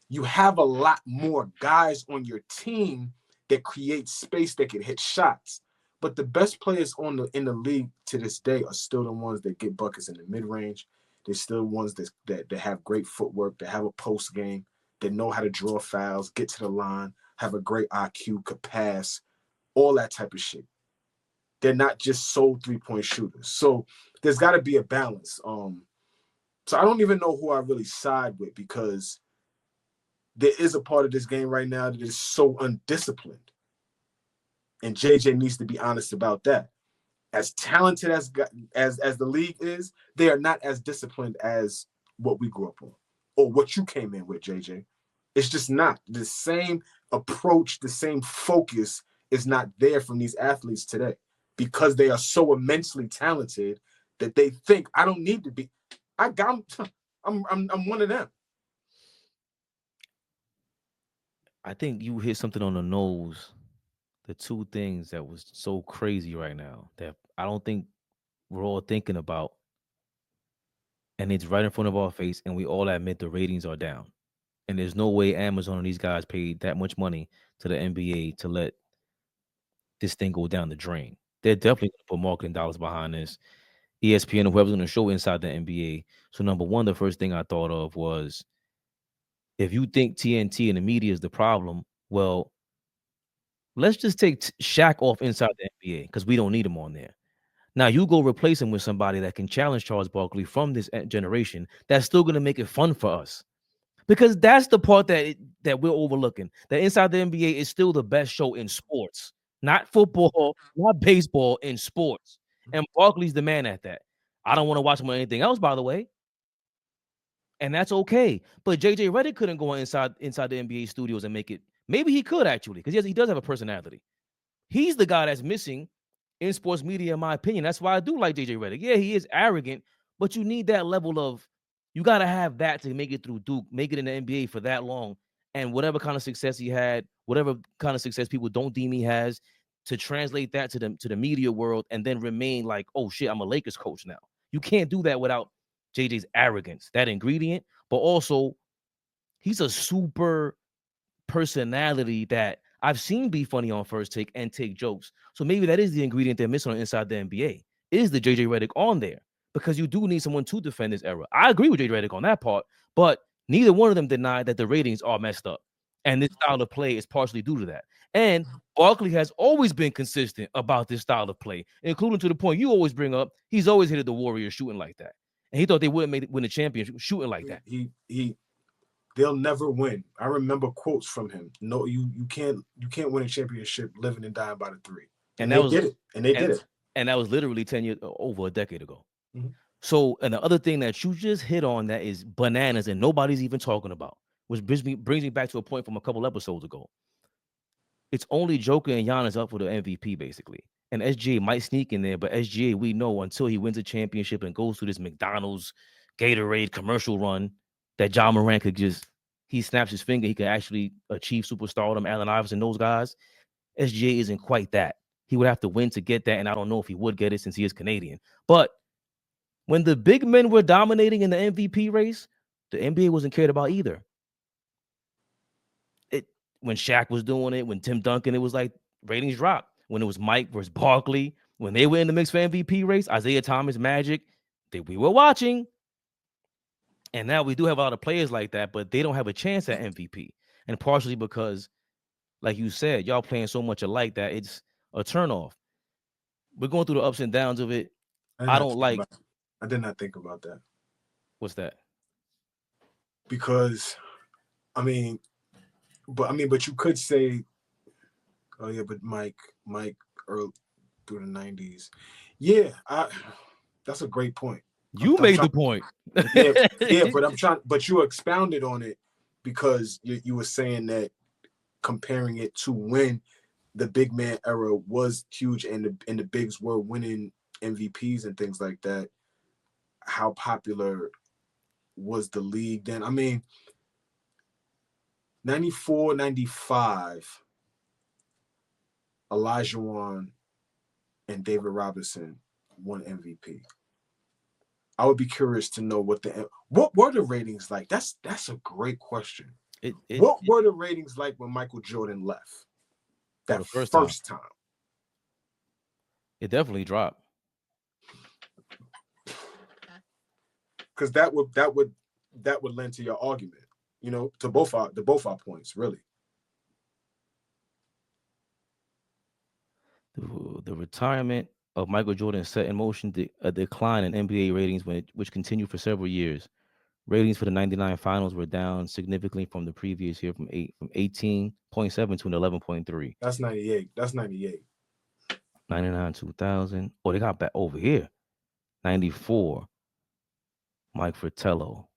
You have a lot more guys on your team that create space that can hit shots. But the best players in the league to this day are still the ones that get buckets in the mid-range. They're still ones that have great footwork, that have a post game, that know how to draw fouls, get to the line, have a great IQ, could pass, all that type of shit. They're not just sole 3-point shooters. So there's got to be a balance. So I don't even know who I really side with, because there is a part of this game right now that is so undisciplined. And JJ needs to be honest about that. As talented as the league is, they are not as disciplined as what we grew up on or what you came in with, JJ. It's just not. The same approach, the same focus is not there from these athletes today, because they are so immensely talented that they think, I don't need to be. I'm one of them. I think you hit something on the nose. The 2 things that was so crazy right now that I don't think we're all thinking about, and it's right in front of our face, and we all admit the ratings are down. And there's no way Amazon and these guys paid that much money to the NBA to let this thing go down the drain. They're definitely going to put marketing dollars behind this. ESPN or whoever's going to show inside the NBA. So number one, the first thing I thought of was, if you think TNT and the media is the problem, well, let's just take Shaq off inside the NBA, because we don't need him on there. Now you go replace him with somebody that can challenge Charles Barkley from this generation. That's still going to make it fun for us, because that's the part that we're overlooking. That inside the NBA is still the best show in sports, not football, not baseball, in sports. And Barkley's the man at that. I don't want to watch him on anything else, by the way. And that's okay. But JJ Redick couldn't go inside the NBA studios and make it. Maybe he could, actually, because he does have a personality. He's the guy that's missing in sports media, in my opinion. That's why I do like JJ Redick. Yeah, he is arrogant, but you need that level of, you got to have that to make it through Duke, make it in the NBA for that long. And whatever kind of success he had, whatever kind of success people don't deem he has, to translate that to the media world and then remain like, oh shit, I'm a Lakers coach now. You can't do that without JJ's arrogance, that ingredient. But also, he's a super personality that I've seen be funny on First Take and take jokes. So maybe that is the ingredient they're missing on Inside the NBA, is the JJ Redick on there, because you do need someone to defend this era. I agree with JJ Redick on that part, but neither one of them denied that the ratings are messed up. And this style of play is partially due to that. And Barkley has always been consistent about this style of play, including to the point you always bring up. He's always hated the Warriors shooting like that. And he thought they wouldn't win a championship shooting like that. They'll never win. I remember quotes from him. No, you can't win a championship living and dying by the 3. And they did it. And they did it. And that was literally 10 years, over a decade ago. Mm-hmm. So, and the other thing that you just hit on that is bananas and nobody's even talking about, which brings me back to a point from a couple episodes ago. It's only Joker and Giannis up for the MVP, basically. And SGA might sneak in there, but SGA, we know, until he wins a championship and goes through this McDonald's Gatorade commercial run, that John Morant could just, he snaps his finger, he could actually achieve superstardom, Allen Iverson, those guys. SGA isn't quite that. He would have to win to get that, and I don't know if he would get it since he is Canadian. But when the big men were dominating in the MVP race, the NBA wasn't cared about either. When Shaq was doing it, when Tim Duncan, it was like ratings dropped. When it was Mike versus Barkley, when they were in the mix for MVP race, Isaiah Thomas, Magic, we were watching. And now we do have a lot of players like that, but they don't have a chance at MVP. And partially because, like you said, y'all playing so much alike that it's a turnoff. We're going through the ups and downs of it. I did not think about that. What's that? Because, but you could say, oh yeah, but Mike early through the 90s. Yeah, that's a great point. You made the point. But you expounded on it because you were saying that, comparing it to when the big man era was huge and the bigs were winning MVPs and things like that, how popular was the league then? I mean, 94, 95, Olajuwon and David Robinson won MVP. I would be curious to know what were the ratings like? That's a great question. What were the ratings like when Michael Jordan left? That the first time. It definitely dropped. Because that would lend to your argument, you know, to both our points, really. The retirement of Michael Jordan set in motion a decline in NBA ratings which continued for several years. Ratings for the 99 finals were down significantly from the previous year from 18.7 to an 11.3. That's 98. 99, 2000. Oh, they got back over here. 94. Mike Fratello.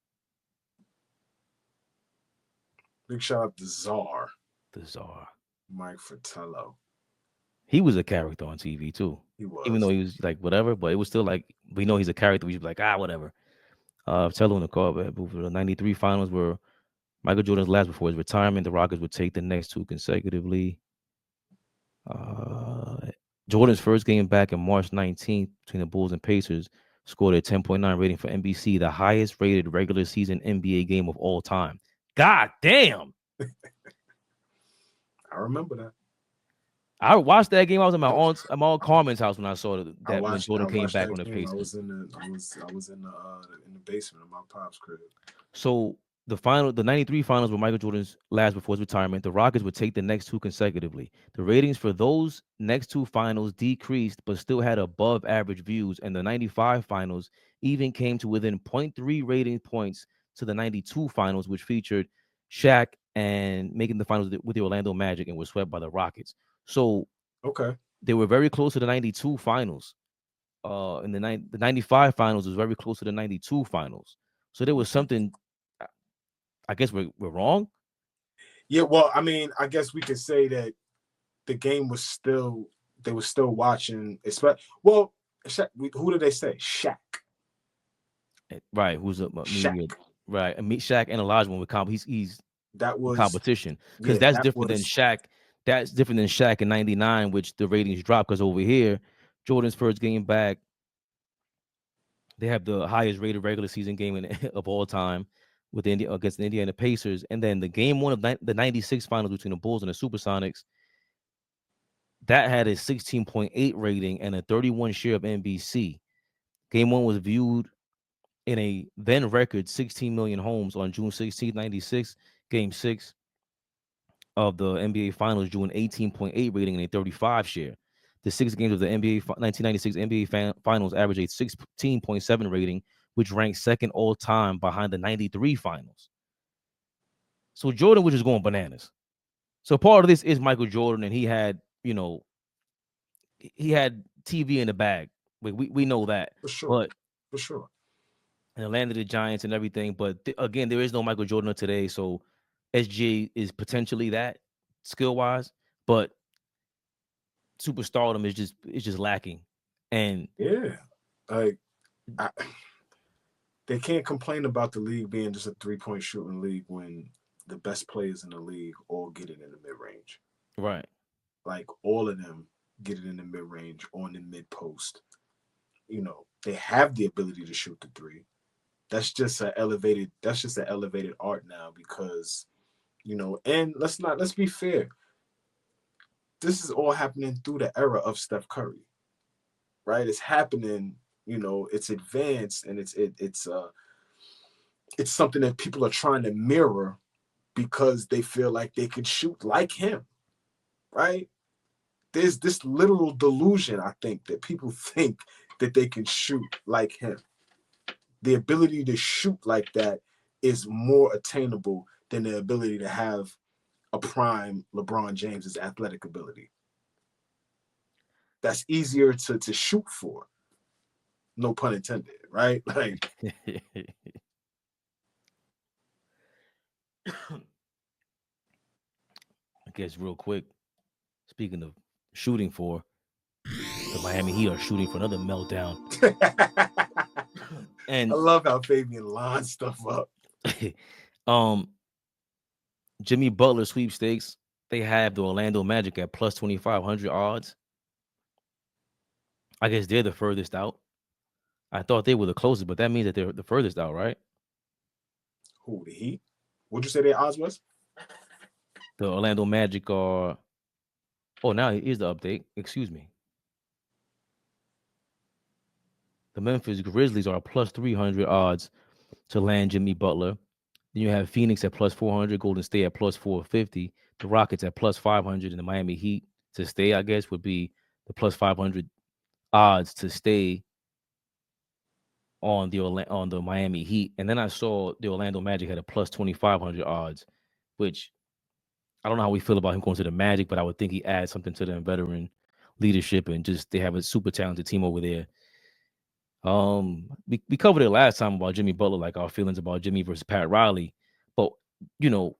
Big shout out to Czar. The Czar. Mike Fratello. He was a character on TV too. He was. Even though he was like whatever, but it was still like we know he's a character. We should be like, whatever. Fratello in the call, but the 93 finals were Michael Jordan's last before his retirement. The Rockets would take the next two consecutively. Jordan's first game back in March 19th between the Bulls and Pacers scored a 10.9 rating for NBC, the highest rated regular season NBA game of all time. God damn. I remember that. I watched that game. I was at my aunt Carmen's house when I saw that when Jordan came back on the Pacers. I was in the basement of my pop's crib. So the 93 finals were Michael Jordan's last before his retirement. The Rockets would take the next two consecutively. The ratings for those next two finals decreased, but still had above average views. And the 95 finals even came to within 0.3 rating points to the 92 finals, which featured Shaq and making the finals with the Orlando Magic and was swept by the Rockets. So they were very close to the 92 finals. In the 95 finals was very close to the 92 finals. So there was something. I guess we're wrong. Yeah, well, I mean, I guess we could say that the game was still they were still watching. Well, Shaq, who did they say? Shaq. Right. Who's a Shaq? Right. And Shaq and Olajuwon with he's that was competition because that's different than Shaq. That's different than Shaq in 99, which the ratings dropped because over here, Jordan's first game back, they have the highest rated regular season game of all time with against the Indiana Pacers. And then the game one of the 96 finals between the Bulls and the Supersonics, that had a 16.8 rating and a 31 share of NBC. Game one was viewed in a then record 16 million homes on June 16, 96. Game 6 of the NBA Finals drew an 18.8 rating and a 35 share. The 6 games of the 1996 NBA Finals averaged a 16.7 rating, which ranked second all time behind the 93 Finals. So Jordan was just going bananas. So part of this is Michael Jordan, and he had TV in the bag. We know that. For sure. And landed the Giants and everything. But again, there is no Michael Jordan today. So SG is potentially that skill-wise, but superstardom is just lacking. And yeah, they can't complain about the league being just a 3-point shooting league when the best players in the league all get it in the mid-range. Right. Like all of them get it in the mid-range, on the mid-post. You know, they have the ability to shoot the three. That's just an elevated art now because, and let's be fair. This is all happening through the era of Steph Curry. Right? It's happening, it's advanced and it's something that people are trying to mirror because they feel like they could shoot like him. Right? There's this literal delusion, I think, that people think that they can shoot like him. The ability to shoot like that is more attainable than the ability to have a prime LeBron James's athletic ability. That's easier to shoot for. No pun intended, right? Like I guess real quick, speaking of shooting for, the Miami Heat are shooting for another meltdown. And I love how Fabian lines stuff up. Jimmy Butler sweepstakes. They have the Orlando Magic at plus 2,500 odds. I guess they're the furthest out. I thought they were the closest, but that means that they're the furthest out, right? Who, the Heat? What'd you say their odds was? The Orlando Magic are. Oh, now here's the update. Excuse me. The Memphis Grizzlies are plus 300 odds to land Jimmy Butler. Then you have Phoenix at plus 400, Golden State at plus 450, the Rockets at plus 500, and the Miami Heat to stay, I guess, would be the plus 500 odds to stay on the Miami Heat. And then I saw the Orlando Magic had a plus 2,500 odds, which I don't know how we feel about him going to the Magic, but I would think he adds something to their veteran leadership and just they have a super talented team over there. We covered it last time about Jimmy Butler, like our feelings about Jimmy versus Pat Riley. But you know,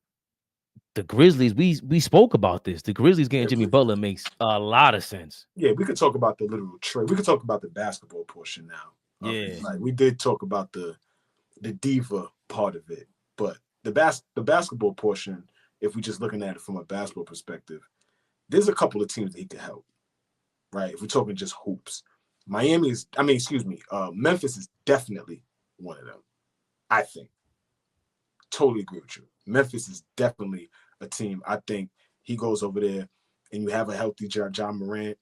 the Grizzlies, we spoke about this. The Grizzlies getting Jimmy Butler makes a lot of sense. Yeah, we could talk about the literal trade. We could talk about the basketball portion now. Yeah, like we did talk about the diva part of it, but the basketball portion, if we're just looking at it from a basketball perspective, there's a couple of teams that he could help. Right, if we're talking just hoops. Memphis is definitely one of them. I think. Totally agree with you. Memphis is definitely a team. I think he goes over there and you have a healthy John Morant.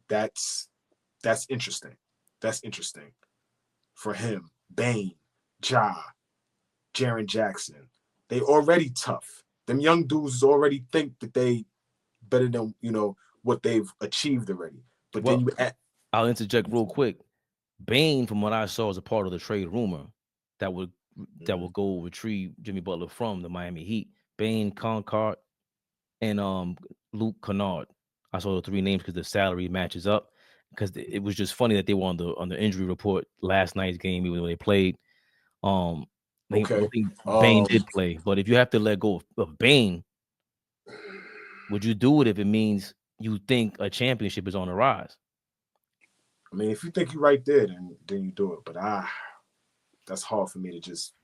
That's interesting. That's interesting for him. Bane, Ja, Jaren Jackson. They already tough. Them young dudes already think that they better than, what they've achieved already. But then I'll interject real quick. Bane, from what I saw, is a part of the trade rumor that will go retrieve Jimmy Butler from the Miami Heat. Bane, Concord, and Luke Kennard. I saw the three names because the salary matches up. Because it was just funny that they were on the injury report last night's game, even though they played. I think Bane did play, but if you have to let go of Bane, would you do it if it means you think a championship is on the rise? I mean, if you think you're right there, then you do it. But that's hard for me to just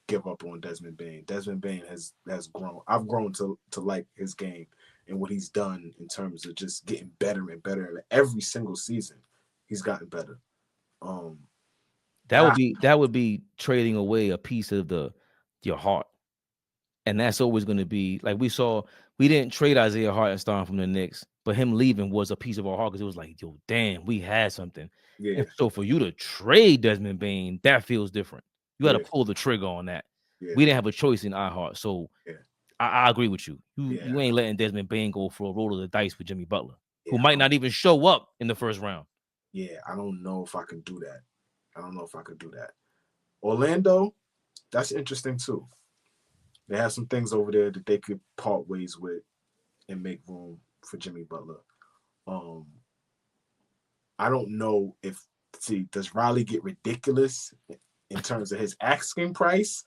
give up on Desmond Bane. Desmond Bane has grown. I've grown to like his game and what he's done in terms of just getting better and better. And every single season, he's gotten better. That would be trading away a piece of your heart. And that's always going to be, like we saw, we didn't trade Isaiah Hartenstein from the Knicks, but him leaving was a piece of our heart because it was like, yo, damn, we had something. Yeah. And so for you to trade Desmond Bane, that feels different. You got to pull the trigger on that. Yeah. We didn't have a choice in our heart. So I agree with you. You ain't letting Desmond Bane go for a roll of the dice with Jimmy Butler, who might not even show up in the first round. Yeah, I don't know if I can do that. Orlando, that's interesting too. They have some things over there that they could part ways with and make room for Jimmy Butler. I don't know does Riley get ridiculous in terms of his asking price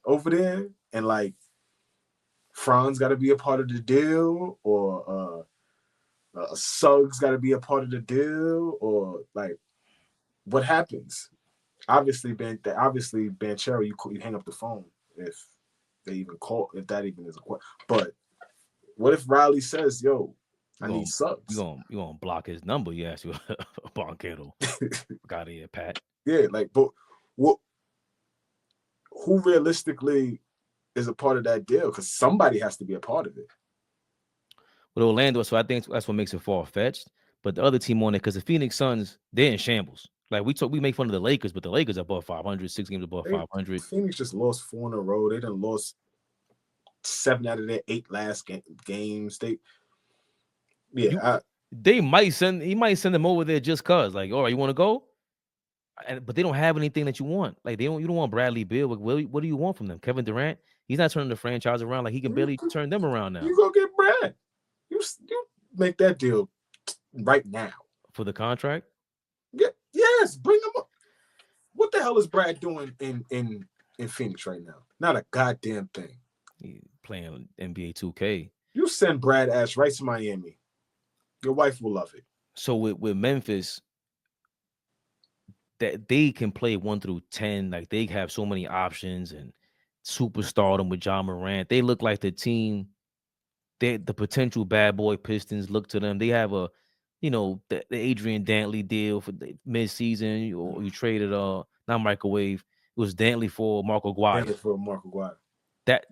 over there? And like, Franz got to be a part of the deal, or Suggs got to be a part of the deal, or like, what happens? Obviously, Banchero, you hang up the phone if they even call, if that even is a question. But what if Riley says, yo, I need Suggs? You gonna block his number? You ask you Banchero. Got here, Pat. Yeah, like, but who realistically is a part of that deal? Because somebody has to be a part of it. With Orlando, so I think that's what makes it far-fetched. But the other team on it, because the Phoenix Suns, they're in shambles. Like we make fun of the Lakers, but the Lakers are above 500, 6 games above 500. Phoenix just lost 4 in a row. They done lost 7 out of their 8 last games. He might send them over there just cause, like, all right, you want to go? But they don't have anything that you want. Like you don't want Bradley Beal. What do you want from them? Kevin Durant? He's not turning the franchise around. Like he can barely turn them around now. You go get Brad. You make that deal right now for the contract. Yeah, yes, bring him up. What the hell is Brad doing in Phoenix right now? Not a goddamn thing. He's playing NBA 2K. You send Brad Ash right to Miami. Your wife will love it. So with Memphis, that they can play 1 through 10. Like they have so many options and superstardom with John Morant. They look like the team. The potential bad boy Pistons look to them. They have a, the Adrian Dantley deal for the mid-season. You traded not Microwave. It was Dantley for Marco Aguirre. For Marco Aguirre.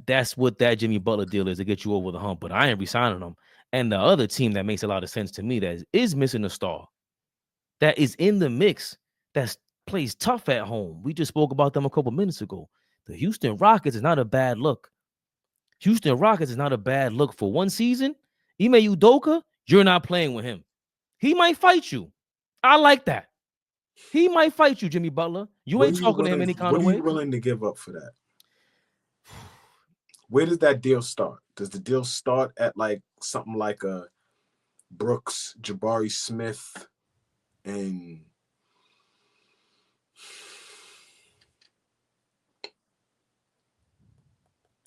That's what that Jimmy Butler deal is to get you over the hump. But I ain't resigning them. And the other team that makes a lot of sense to me that is missing a star, that is in the mix, that plays tough at home. We just spoke about them a couple minutes ago. The Houston Rockets is not a bad look. Houston Rockets is not a bad look for one season. Ime Udoka, you're not playing with him. He might fight you. I like that. He might fight you, Jimmy Butler. You ain't talking to him any kind of way. What are you willing to give up for that? Where does that deal start? Does the deal start at like something like a Brooks, Jabari Smith, and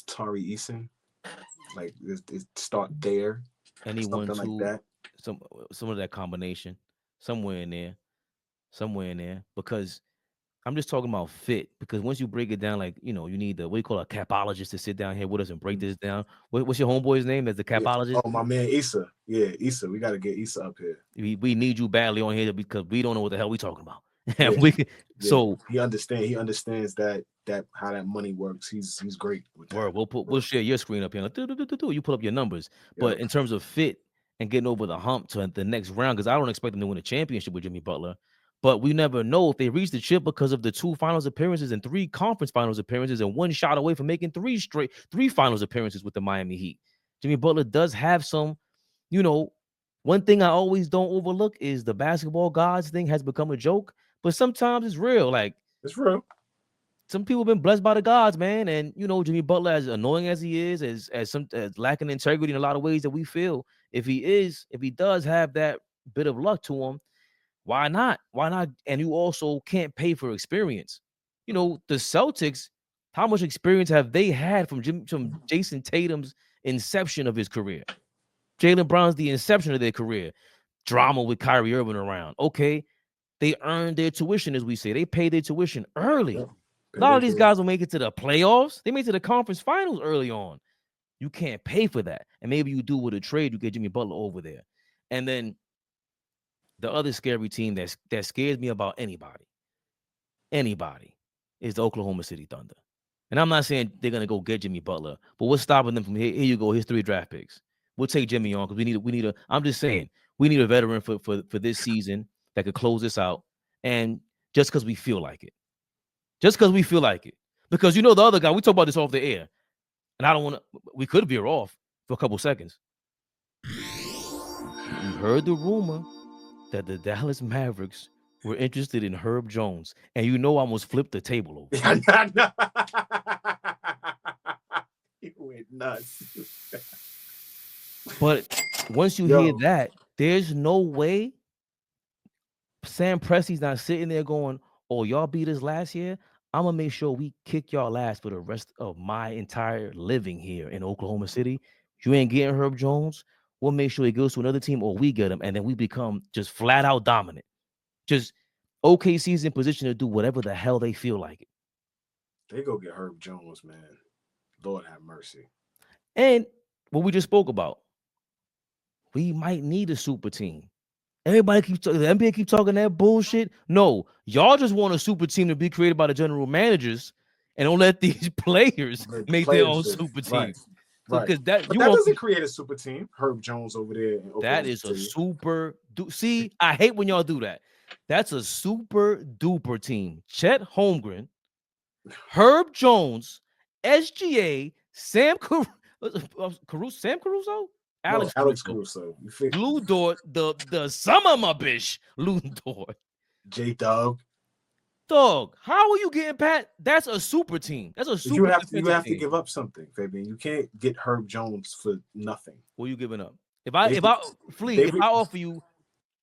Tari Eason? Like it start there? Anyone something like that? Some of that combination, somewhere in there. Because I'm just talking about fit. Because once you break it down, like you need the what do you call a capologist to sit down here with us and break this down. What's your homeboy's name? That's the capologist. Yeah. Oh, my man Issa. Yeah, Issa. We got to get Issa up here. We need you badly on here because we don't know what the hell we talking about. Yeah. So he understands that how that money works. He's great with that. We'll share your screen up here. Like, you pull up your numbers. Yeah. But in terms of fit and getting over the hump to the next round, because I don't expect them to win a championship with Jimmy Butler. But we never know if they reach the chip because of the 2 finals appearances and 3 conference finals appearances and 1 shot away from making 3 finals appearances with the Miami Heat. Jimmy Butler does have some, one thing I always don't overlook is the basketball gods thing has become a joke, but sometimes it's real. Like it's real. Some people have been blessed by the gods, man. And Jimmy Butler, as annoying as he is, as lacking integrity in a lot of ways that we feel, if he does have that bit of luck to him, why not? Why not? And you also can't pay for experience. The Celtics, how much experience have they had from Jason Tatum's inception of his career? Jaylen Brown's the inception of their career. Drama with Kyrie Irving around. Okay, they earned their tuition, as we say. They paid their tuition early. Yeah. A lot of these guys will make it to the playoffs. They made it to the conference finals early on. You can't pay for that. And maybe you do with a trade, you get Jimmy Butler over there. And then the other scary team that scares me about anybody is the Oklahoma City Thunder. And I'm not saying they're going to go get Jimmy Butler, but what's stopping them from here you go, here's 3 draft picks. We'll take Jimmy on because we need I'm just saying, we need a veteran for this season that could close this out. And just because we feel like it. Because the other guy, we talk about this off the air. And I don't want to, we could veer off for a couple seconds. We heard the rumor that the Dallas Mavericks were interested in Herb Jones. And I almost flipped the table over. You went nuts. But once you hear that, there's no way Sam Presti's not sitting there going, oh, y'all beat us last year? I'm going to make sure we kick y'all ass for the rest of my entire living here in Oklahoma City. You ain't getting Herb Jones. We'll make sure he goes to another team or we get him, and then we become just flat out dominant. Just OKC's in position to do whatever the hell they feel like it. They go get Herb Jones, man. Lord have mercy. And what we just spoke about, we might need a super team. Everybody keeps talking, the NBA keep talking that bullshit. No, y'all just want a super team to be created by the general managers and don't let these players make their own super team. Right. Right. Because that doesn't create a super team. Herb Jones over there. That is a super. See, I hate when y'all do that. That's a super duper team. Chet Holmgren, Herb Jones, SGA, Sam Caruso, Alex Caruso, Lou Dort, the summer my bitch, Lou Dort, J Dub. Dog, how are you getting Pat? That's a super team. That's a super. You have to give up something, Fabian. You can't get Herb Jones for nothing. What are you giving up? If I offer you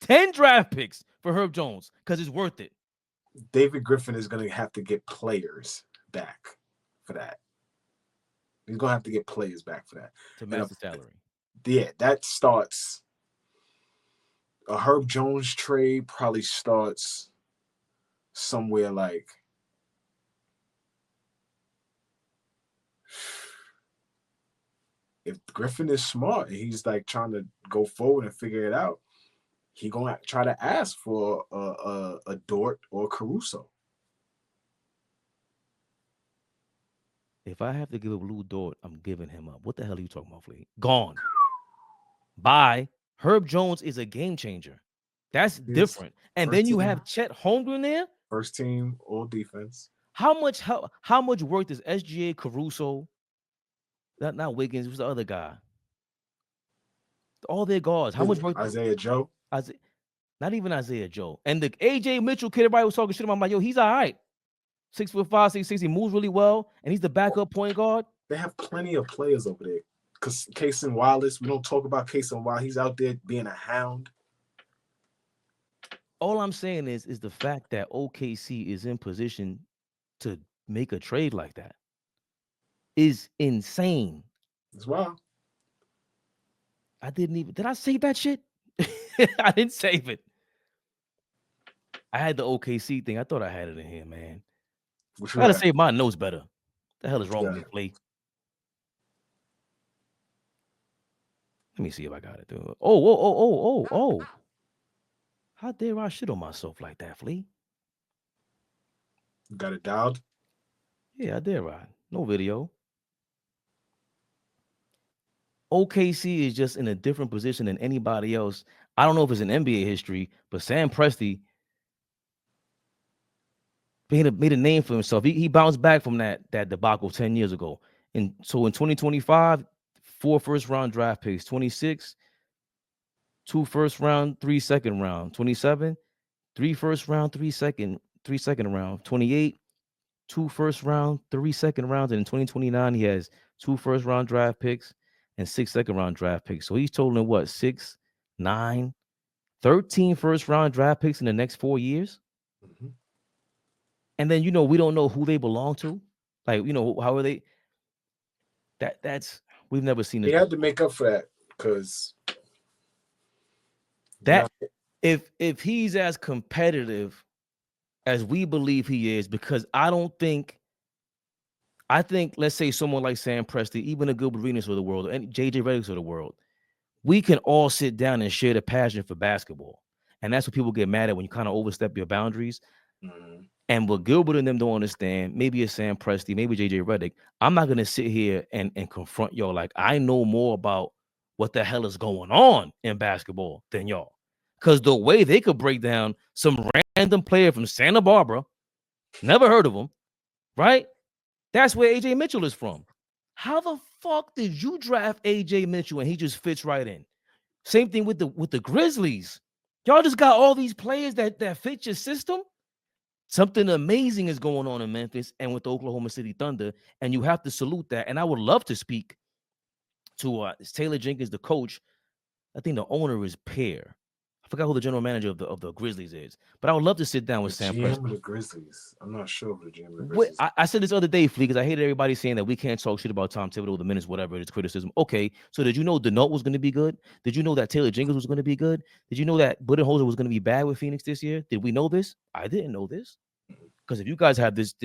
10 draft picks for Herb Jones because it's worth it, David Griffin is going to have to get players back for that. He's going to have to get players back for that to match the salary. Yeah, that starts. A Herb Jones trade probably starts somewhere like if Griffin is smart and he's like trying to go forward and figure it out, he gonna try to ask for a Dort or a Caruso. If I have to give a Blue Dort, I'm giving him up. What the hell are you talking about, Fleet? Gone. Bye. Herb Jones is a game changer. That's different. And then you have Chet Holmgren there. First team all defense. How much work does SGA, Caruso, not Wiggins, who's the other guy? All their guards. How much work? Isaiah Joe. Not even Isaiah Joe. And the AJ Mitchell kid, everybody was talking shit about. I'm like, yo, he's all right. 6'5", 6'6". He moves really well, and he's the backup point guard. They have plenty of players over there. Because Cason Wallace, we don't talk about Cason while he's out there being a hound. All I'm saying is the fact that OKC is in position to make a trade like that is insane. As well. Did I save that shit? I didn't save it. I had the OKC thing. I thought I had it in here, man. I gotta save my notes better. What the hell is wrong with me, Flea? Let me see if I got it. Oh. How dare I shit on myself like that, Flea? You got it dialed? Yeah, I did, right. No video. OKC is just in a different position than anybody else. I don't know if it's in NBA history, but Sam Presti made a name for himself. He bounced back from that debacle 10 years ago. And so in 2025, 4 first-round draft picks, 26, 2 first-round, 3 second-round, 27, 3 first-round, 3 second-round, 28, 2 first-round, 3 second-rounds, and in 2029 he has 2 first-round draft picks and 6 second-round draft picks. So he's totaling what, 6, 9, 13 first-round draft picks in the next 4 years. Mm-hmm. And then, we don't know who they belong to. Like, how are they? That's we've never seen this. They had to make up for that because if he's as competitive as we believe he is, because I think, let's say someone like Sam Presti, even a Gilbert Arenas of the world, and JJ Redick of the world, we can all sit down and share the passion for basketball. And that's what people get mad at when you kind of overstep your boundaries. Mm-hmm. And what Gilbert and them don't understand, maybe it's Sam Presti, maybe JJ Redick, I'm not going to sit here and confront y'all like I know more about what the hell is going on in basketball than y'all. Because the way they could break down some random player from Santa Barbara, never heard of him, right? That's where AJ Mitchell is from. How the fuck did you draft AJ Mitchell and he just fits right in? Same thing with the Grizzlies. Y'all just got all these players that fit your system. Something amazing is going on in Memphis and with the Oklahoma City Thunder, and you have to salute that. And I would love to speak to Taylor Jenkins, the coach. I think the owner is Pear. I forgot who the general manager of the Grizzlies is, but I would love to sit down with Sam Presti. GM of the Grizzlies. I'm not sure of the GM of the Grizzlies. I said this other day, Flea, because I hated everybody saying that we can't talk shit about Tom Thibodeau, the minutes, whatever, it's criticism. Okay, so did you know Denote was going to be good? Did you know that Taylor Jenkins was going to be good? Did you know that Budenholzer was going to be bad with Phoenix this year? Did we know this? I didn't know this. Because if you guys have this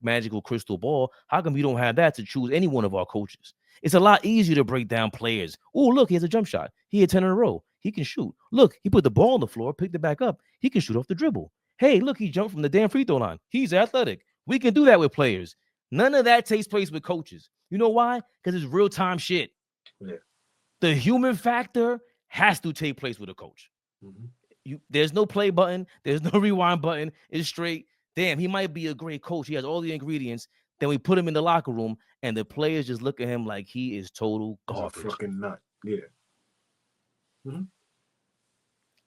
magical crystal ball, how come you don't have that to choose any one of our coaches? It's a lot easier to break down players. Oh, look, he has a jump shot. He had 10 in a row. He can shoot. Look, he put the ball on the floor, picked it back up. He can shoot off the dribble. Hey, look, he jumped from the damn free throw line. He's athletic. We can do that with players. None of that takes place with coaches. You know why? Because it's real-time shit. Yeah. The human factor has to take place with a coach. Mm-hmm. There's no play button. There's no rewind button. It's straight. Damn, he might be a great coach. He has all the ingredients. Then we put him in the locker room, and the players just look at him like he is total garbage. He's a fucking nut. Yeah. Mm-hmm.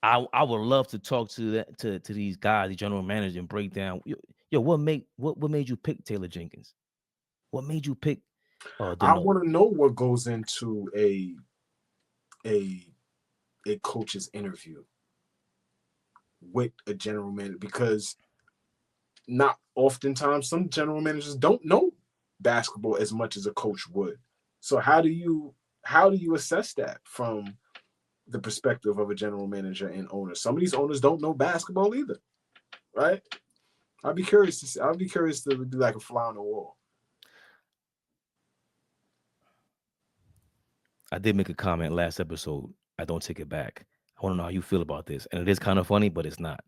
I would love to talk to these guys, the general manager, and break down. What made you pick Taylor Jenkins? What made you pick? I want to know what goes into a coach's interview with a general manager, because not oftentimes some general managers don't know basketball as much as a coach would. So how do you assess that from the perspective of a general manager and owner. Some of these owners don't know basketball either, right? I'd be curious to see. I'd be curious to be like a fly on the wall. I did make a comment last episode. I don't take it back. I want to know how you feel about this. And it is kind of funny, but it's not.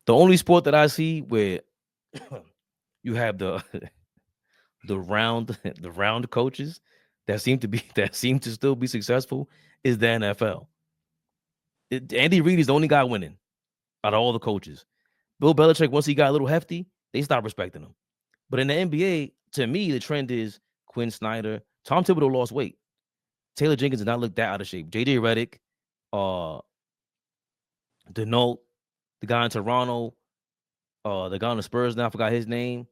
The only sport that I see where you have the round coaches that seem to still be successful is the NFL. Andy Reid is the only guy winning out of all the coaches. Bill Belichick, once he got a little hefty, they stopped respecting him. But in the NBA, to me, the trend is Quinn Snyder. Tom Thibodeau lost weight. Taylor Jenkins did not look that out of shape. JJ Redick, Denault, the guy in Toronto, the guy on the Spurs now, I forgot his name.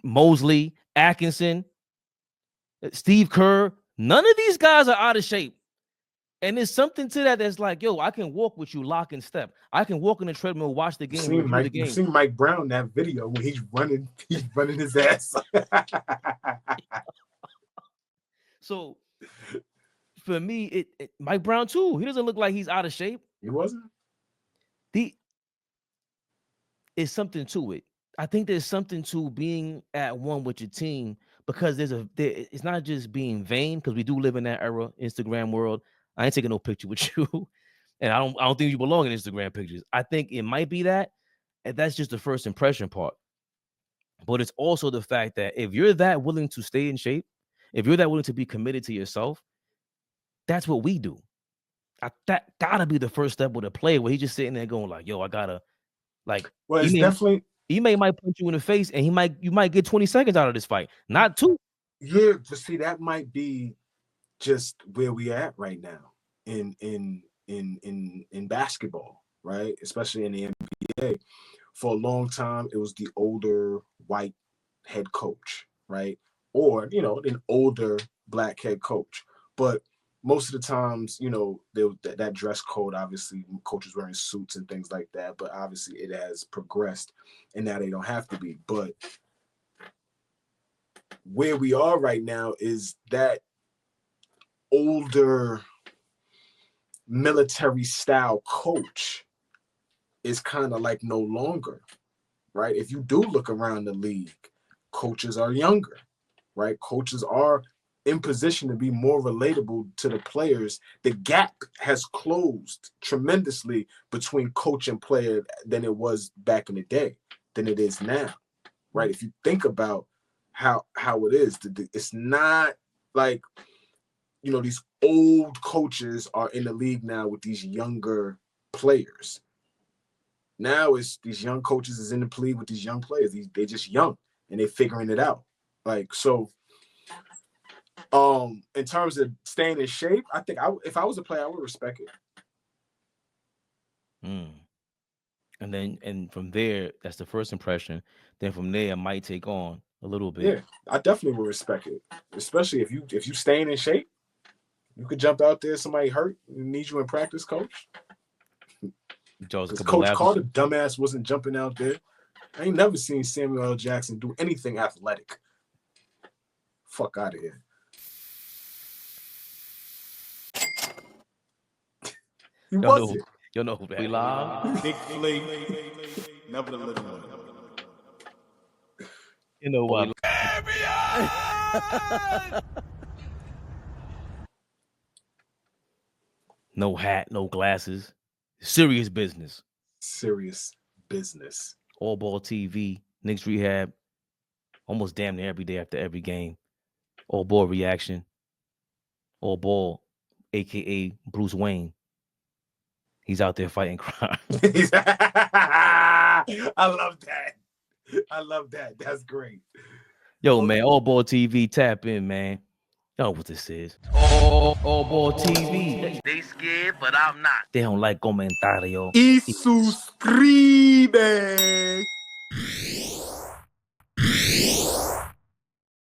Mosley, Atkinson, Steve Kerr. None of these guys are out of shape. And there's something to that that's like, yo, I can walk with you lock and step. I can walk in the treadmill, watch the game. You've seen Mike Brown, that video when he's running his ass. So for me, Mike Brown too. He doesn't look like he's out of shape. He wasn't. It's something to it. I think there's something to being at one with your team because it's not just being vain, because we do live in that era, Instagram world. I ain't taking no picture with you, and I don't think you belong in Instagram pictures. I think it might be that, and that's just the first impression part. But it's also the fact that if you're that willing to stay in shape, if you're that willing to be committed to yourself, that's what we do. That gotta be the first step with a player where he's just sitting there going like, "Yo, I gotta like." Well, it's definitely. He might punch you in the face, and you might get 20 seconds out of this fight, not 2. Yeah, but see, that might be just where we at right now in basketball, right? Especially in the NBA. For a long time, it was the older white head coach, right? Or, an older black head coach. But most of the times, that dress code, obviously, coaches wearing suits and things like that. But obviously, it has progressed, and now they don't have to be. But where we are right now is that older military style coach is kind of like no longer, right? If you do look around the league, coaches are younger, right? Coaches are in position to be more relatable to the players. The gap has closed tremendously between coach and player than it was back in the day, than it is now, right? If you think about how it is, it's not like, these old coaches are in the league now with these younger players. Now it's these young coaches is in the league with these young players. They're just young and they're figuring it out. Like, so in terms of staying in shape, I think if I was a player, I would respect it. And from there, that's the first impression. Then from there, I might take on a little bit. Yeah, I definitely would respect it, especially if you staying in shape. You could jump out there, somebody hurt, need you in practice, coach. Because Coach Carter, dumbass, wasn't jumping out there. I ain't never seen Samuel L. Jackson do anything athletic. Fuck out of here. He wasn't. You know who that We live. Big Flea. Never the little one. You know what? No hat, no glasses. Serious business. Serious business. AllBall TV, Knicks Rehab, almost damn near every day after every game. AllBall Reaction. AllBall, a.k.a. Bruce Wayne. He's out there fighting crime. I love that. I love that. That's great. Yo, man, AllBall TV, tap in, man. You know what this is. AllBall TV. They scared, but I'm not. They don't like comentario. Y suscribe.